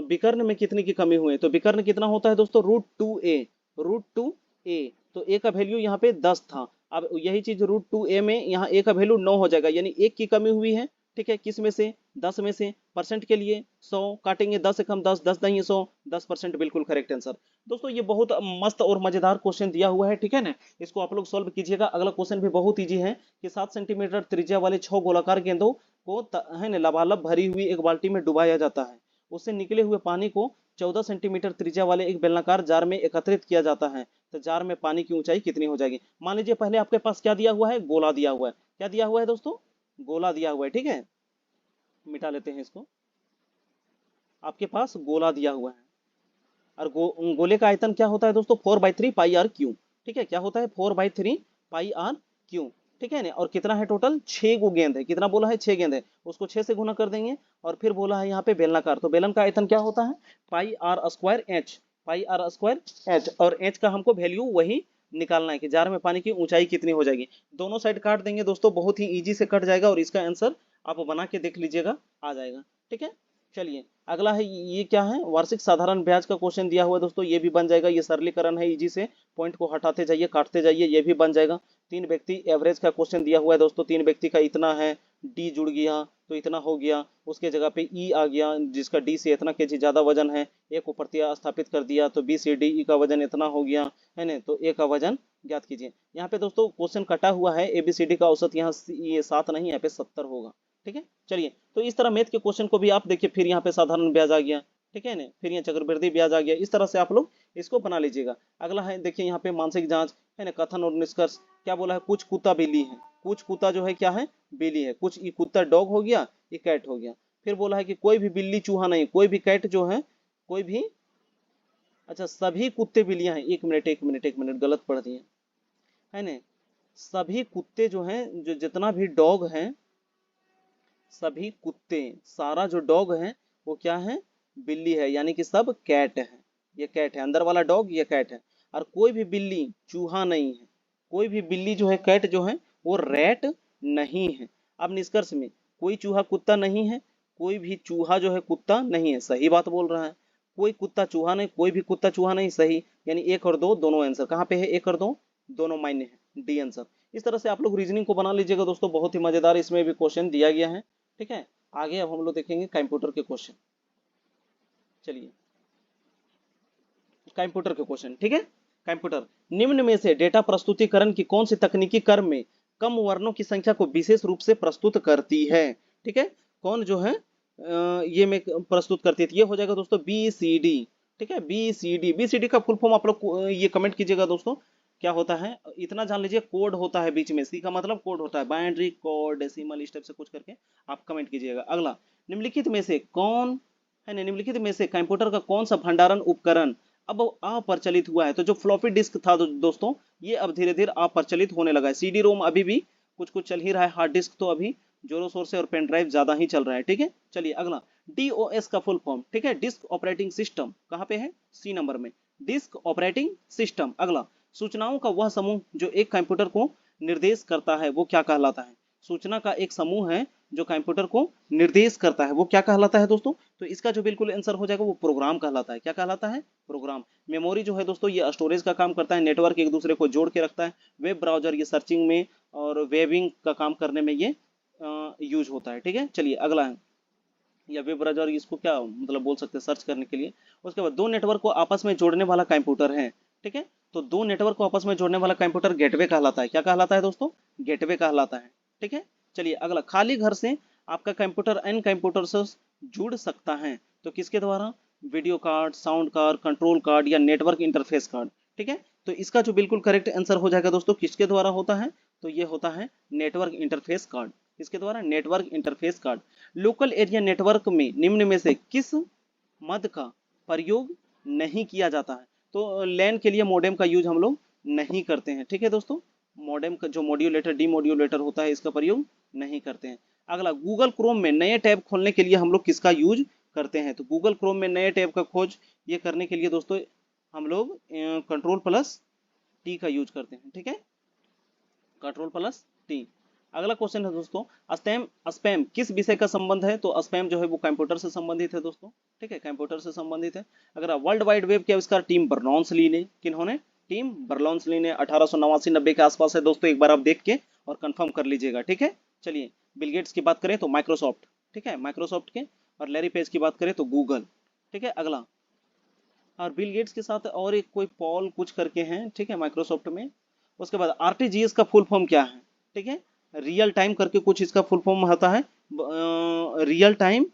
विकर्ण में कितने की कमी हुई है, तो विकर्ण कितना होता है दोस्तों √2a, √2a। तो a का वैल्यू यहाँ पे 10 था, अब यही चीज √2a में यहाँ a का वैल्यू 9 हो जाएगा, यानी 1 की कमी हुई है, ठीक है। किस में से, 10 में से। परसेंट के लिए 100 काटेंगे, 10 एकम 10, 10 नहीं 100, 10% बिल्कुल करेक्ट आंसर। दोस्तों ये बहुत मस्त और मजेदार क्वेश्चन दिया हुआ है, ठीक है ना, इसको आप लोग सॉल्व कीजिएगा। अगला क्वेश्चन भी बहुत ईजी है कि 7 सेंटीमीटर त्रिज्या वाले 6 गोलाकार गेंदों को है ना लबालब भरी हुई एक बाल्टी में डुबाया जाता है, उससे निकले हुए पानी को 14 सेंटीमीटर त्रिज्या वाले एक बेलनाकार जार में एकत्रित किया जाता है, तो जार में पानी की ऊंचाई कितनी हो जाएगी। मान लीजिए पहले आपके पास क्या दिया हुआ है, गोला दिया हुआ है, क्या दिया हुआ है दोस्तों, गोला दिया हुआ है, ठीक है। मिटा लेते हैं इसको, आपके पास गोला दिया हुआ है, और गोले का आयतन क्या होता है दोस्तों 4/3 पाई आर क्यू, ठीक है। क्या होता है 4/3 पाई आर क्यू, ठीक है ना। और कितना है टोटल 6 गो गेंद है, कितना बोला है 6 गेंद है, उसको 6 से गुना कर देंगे। और फिर बोला है यहाँ पे बेलनाकार, तो बेलन का आयतन क्या होता है pi r square h, pi r square h, और एच का हमको वैल्यू वही निकालना है कि जार में पानी की ऊंचाई कितनी हो जाएगी। दोनों साइड काट देंगे दोस्तों, बहुत ही इजी से कट जाएगा, और इसका आंसर आप बना के देख लीजिएगा, आ जाएगा, ठीक है। चलिए अगला है, ये क्या है, वार्षिक साधारण ब्याज का क्वेश्चन दिया हुआ है दोस्तों, ये भी बन जाएगा, ये सरलीकरण है इजी से, पॉइंट को हटाते जाइए काटते जाइए, ये भी बन जाएगा। 3 व्यक्ति एवरेज का क्वेश्चन दिया हुआ है दोस्तों, 3 व्यक्ति का इतना है, डी जुड़ गया तो इतना हो गया, उसके जगह पे ई आ गया जिसका डी से इतना केजी ज्यादा वजन है, ए को प्रतिस्थापित कर दिया तो बी से डी ई का वजन इतना हो गया, है ना, तो ए का वजन ज्ञात कीजिए। यहाँ पे दोस्तों क्वेश्चन कटा हुआ है, ABCD का औसत यहाँ ये 7 नहीं, यहाँ पे 70 होगा, ठीक है। चलिए तो इस तरह मैथ के क्वेश्चन को भी आप देखिए, फिर यहाँ पे साधारण ब्याज आ गया, ठीक है ना, फिर यहाँ चक्रवृद्धि ब्याज आ गया, इस तरह से आप लोग इसको बना लीजिएगा। अगला है देखिए यहाँ पे मानसिक जांच, है ना, कथन और निष्कर्ष। क्या बोला है, कुछ कुत्ता बिल्ली है, कुछ कुत्ता जो है क्या है बिल्ली है, कुछ ये कुत्ता डॉग हो गया, ये कैट हो गया। फिर बोला है कि कोई भी बिल्ली चूहा नहीं, कोई भी कैट जो है, कोई भी, अच्छा सभी कुत्ते बिल्लियां हैं, एक मिनट एक मिनट एक मिनट गलत पढ़ दिए, है ना, सभी कुत्ते जो हैं, जो जितना भी डॉग है, सभी कुत्ते, सारा जो डॉग है वो क्या है बिल्ली है, यानी कि सब कैट है, ये कैट है, अंदर वाला डॉग ये कैट है। और कोई भी बिल्ली चूहा नहीं है, कोई भी बिल्ली जो है कैट जो है वो रैट नहीं है। अब निष्कर्ष में कोई चूहा कुत्ता नहीं है, कोई भी चूहा जो है कुत्ता नहीं है, सही बात बोल रहा है, कोई कुत्ता चूहा नहीं, कोई भी कुत्ता चूहा नहीं, सही, यानी 1 और 2 दोनों आंसर कहाँ पे है, 1 और 2 दोनों मान्य है, डी आंसर। इस तरह से आप लोग रीजनिंग को बना लीजिएगा दोस्तों, बहुत ही मजेदार इसमें भी क्वेश्चन दिया गया है, ठीक है। आगे अब हम लोग देखेंगे कंप्यूटर के क्वेश्चन, चलिए कंप्यूटर के क्वेश्चन, ठीक है। कंप्यूटर, निम्न में से डेटा प्रस्तुतिकरण की कौन सी तकनीकी कर्म में कम वर्णों की संख्या को विशेष रूप से प्रस्तुत करती है, ठीक है, कौन जो है ये में प्रस्तुत करती थी, ये हो जाएगा दोस्तों BCD, ठीक है, BCD का फुल फॉर्म आप लोग ये कमेंट कीजिएगा दोस्तों, क्या होता है इतना जान लीजिए, कोड होता है बीच में, सी का मतलब कोड होता है, बाइनरी कोड डेसिमल इस टाइप से कुछ करके आप कमेंट कीजिएगा। अगला, निम्नलिखित में से कौन है ना, निम्नलिखित में से कंप्यूटर का कौन सा भंडारण उपकरण अब अप्रचलित हुआ है, तो जो फ्लॉपी डिस्क था दोस्तों, ये अब धीरे धीरे अप्रचलित होने लगा है। CD रोम अभी भी कुछ कुछ चल ही रहा है, हार्ड डिस्क तो अभी जोरों शोर से और पेन ड्राइव ज्यादा ही चल रहा है, ठीक है। चलिए अगला, DOS का फुल फॉर्म, ठीक है, डिस्क ऑपरेटिंग सिस्टम, कहाँ पे है, सी नंबर में, डिस्क ऑपरेटिंग सिस्टम। अगला, सूचनाओं का वह समूह जो एक कंप्यूटर को निर्देश करता है वो क्या कहलाता है। सूचना का एक समूह है जो कंप्यूटर को निर्देश करता है वो क्या कहलाता है दोस्तों। तो इसका जो बिल्कुल आंसर हो जाएगा वो प्रोग्राम कहलाता है। क्या कहलाता है, प्रोग्राम। मेमोरी जो है दोस्तों ये स्टोरेज का काम करता है, नेटवर्क एक दूसरे को जोड़ के रखता है, वेब ब्राउजर ये सर्चिंग में और वेबिंग का काम करने में ये यूज होता है, ठीक है। चलिए अगला है, या वेब ब्राउजर इसको क्या मतलब बोल सकते हैं, सर्च करने के लिए। उसके बाद दो नेटवर्क को आपस में जोड़ने वाला कंप्यूटर है, ठीक है। तो दो नेटवर्क को आपस में जोड़ने वाला कंप्यूटर गेटवे कहलाता है। क्या कहलाता है दोस्तों, गेटवे कहलाता है, ठीक है। चलिए अगला, खाली घर से आपका कंप्यूटर अन्य कंप्यूटर से जुड़ सकता है तो किसके द्वारा, video card, sound card, control card या नेटवर्क इंटरफेस कार्ड, ठीक है। तो इसका जो बिल्कुल करेक्ट आंसर हो जाएगा दोस्तों किसके द्वारा होता है, तो ये होता है नेटवर्क इंटरफेस कार्ड। किसके द्वारा, network interface card. Local area network में निम्न में से किस मद का प्रयोग नहीं किया जाता है। तो लैन के लिए मॉडेम का यूज हम लोग नहीं करते हैं, ठीक है दोस्तों। मॉडेम का जो मॉड्यूलेटर, डीमॉड्यूलेटर होता है इसका प्रयोग नहीं करते हैं। अगला, गूगल क्रोम में नए टैब खोलने के लिए हम लोग किसका यूज करते हैं। तो गूगल क्रोम में नए टैब का खोज ये करने के लिए दोस्तों हम लोग Ctrl+T का यूज करते हैं, ठीक है, Ctrl+T। अगला क्वेश्चन है दोस्तों, स्पैम स्पैम किस विषय का संबंध है। तो स्पैम जो है वो कंप्यूटर से संबंधित है दोस्तों, ठीक है, कंप्यूटर से संबंधित है। अगर वर्ल्ड वाइड वेब के आविष्कार टीम बर्नौस ली ने, किन्होंने, टीम बर्नौस ली ने 1889-90 के आसपास है दोस्तों, एक बार आप देख के और कंफर्म कर लीजिएगा, ठीक है। चलिए बिल गेट्स की बात करें तो माइक्रोसॉफ्ट, ठीक है, माइक्रोसॉफ्ट के। और लैरी पेज की बात करें तो गूगल, ठीक है। अगला, और बिल गेट्स के साथ और एक कोई पॉल कुछ करके हैं, ठीक है, माइक्रोसॉफ्ट में। उसके बाद RTGS का फुल फॉर्म क्या है, ठीक है, रियल टाइम करके कुछ इसका फुल फॉर्म होता है, रियल टाइम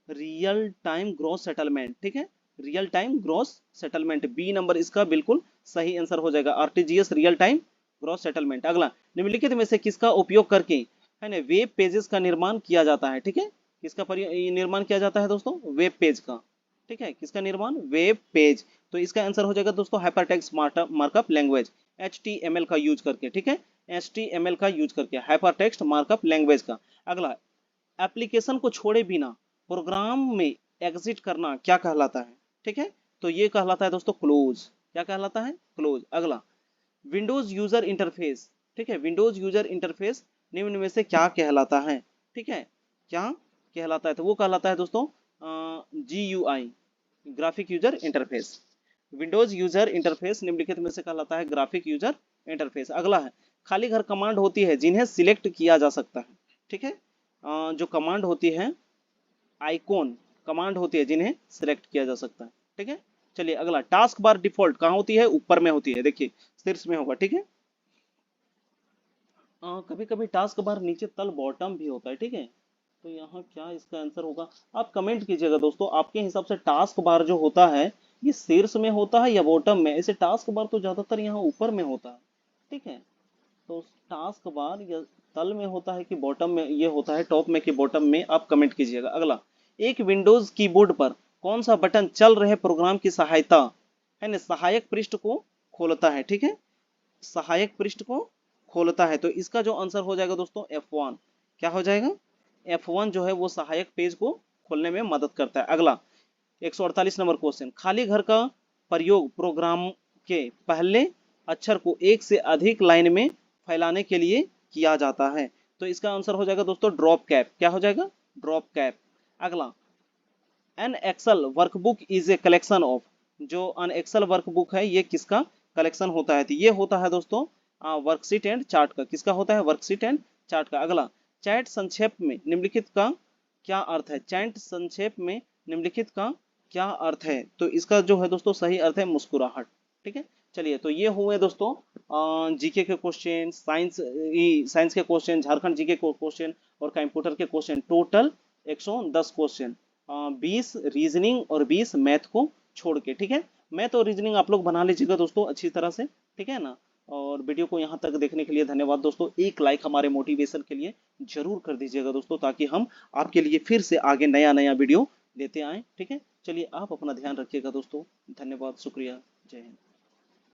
ग्रॉस सेटलमेंट, ठीक है, real time gross settlement. B number इसका बिल्कुल सही आंसर हो जाएगा, RTGS real time gross settlement. अगला, निम्नलिखित में से किसका उपयोग करके, है ना, वेब पेजेस का निर्माण किया जाता है, ठीक है, किसका निर्माण किया जाता है दोस्तों, वेब पेज का, ठीक है, किसका निर्माण, वेब पेज। तो इसका आंसर हो जाएगा दोस्तों हाइपरटेक्स्ट मार्कअप लैंग्वेज, HTML का यूज करके, ठीक है, HTML का यूज करके, हाइपरटेक्स्ट मार्कअप लैंग्वेज का। अगला, एप्लीकेशन को छोड़े बिना प्रोग्राम में एग्जिट करना क्या कहलाता है, ठीक है। तो ये कहलाता है दोस्तों क्लोज। क्या कहलाता है, क्लोज। अगला, विंडोज यूजर इंटरफेस, ठीक है, विंडोज यूजर इंटरफेस निम्न में से क्या कहलाता है, ठीक है, क्या कहलाता है। तो वो कहलाता है दोस्तों GUI, graphic user interface. Windows user interface निम्नलिखित में से कहलाता है ग्राफिक यूजर इंटरफेस। अगला है, खाली घर कमांड होती है जिन्हें सिलेक्ट किया जा सकता है, ठीक है, जो कमांड होती है, आइकॉन कमांड होती है जिन्हें सिलेक्ट किया जा सकता है, ठीक है। चलिए अगला, टास्क बार डिफॉल्ट कहाँ होती है, ऊपर में होती है, देखिए शीर्ष में होगा, ठीक है। कभी कभी टास्क बार नीचे तल बॉटम भी होता है, ठीक है। तो यहाँ क्या इसका आंसर होगा, आप कमेंट कीजिएगा दोस्तों, आपके हिसाब से टास्क बार जो होता है ये शीर्ष में होता है या बॉटम में। ऐसे टास्क बार तो ज्यादातर यहाँ ऊपर में होता है, ठीक है। तो टास्क बार या तल में होता है कि बॉटम में ये होता है, टॉप में कि बॉटम में, आप कमेंट कीजिएगा। अगला, एक विंडोज कीबोर्ड पर कौन सा बटन चल रहे प्रोग्राम की सहायता, है ना, सहायक पृष्ठ को खोलता है, ठीक है, सहायक पृष्ठ को खोलता है। तो इसका जो आंसर हो जाएगा दोस्तों F1। क्या हो जाएगा, F1 जो है वो सहायक पेज को खोलने में मदद करता है। अगला, 148 नंबर क्वेश्चन, खाली घर का प्रयोग प्रोग्राम के पहले अक्षर को एक से अधिक लाइन में फैलाने के लिए किया जाता है। तो इसका आंसर हो जाएगा दोस्तों ड्रॉप कैप। क्या हो जाएगा, ड्रॉप कैप। अगला, an Excel workbook is a collection of, जो अन एक्सेल वर्कबुक है ये किसका कलेक्शन होता है। तो ये होता है दोस्तों वर्कशीट एंड चार्ट का। किसका होता है, वर्कशीट एंड चार्ट का। अगला, चैट संक्षेप में निम्नलिखित का क्या अर्थ है, चैट संक्षेप में निम्नलिखित का क्या अर्थ है। तो इसका जो है दोस्तों सही अर्थ है मुस्कुराहट, ठीक है। चलिए तो ये हुए दोस्तों जीके के क्वेश्चन, साइंस के क्वेश्चन, झारखंड जीके के क्वेश्चन और कंप्यूटर के क्वेश्चन, टोटल 110 क्वेश्चन, 20 रीजनिंग और 20 मैथ को छोड़ के, ठीक है। मैथ और रीजनिंग आप लोग बना लीजिएगा दोस्तों अच्छी तरह से, ठीक है ना। और वीडियो को यहाँ तक देखने के लिए धन्यवाद दोस्तों। एक लाइक हमारे मोटिवेशन के लिए जरूर कर दीजिएगा दोस्तों, ताकि हम आपके लिए फिर से आगे नया नया वीडियो लेते आएँ, ठीक है। चलिए आप अपना ध्यान रखिएगा दोस्तों, धन्यवाद, शुक्रिया, जय हिंद।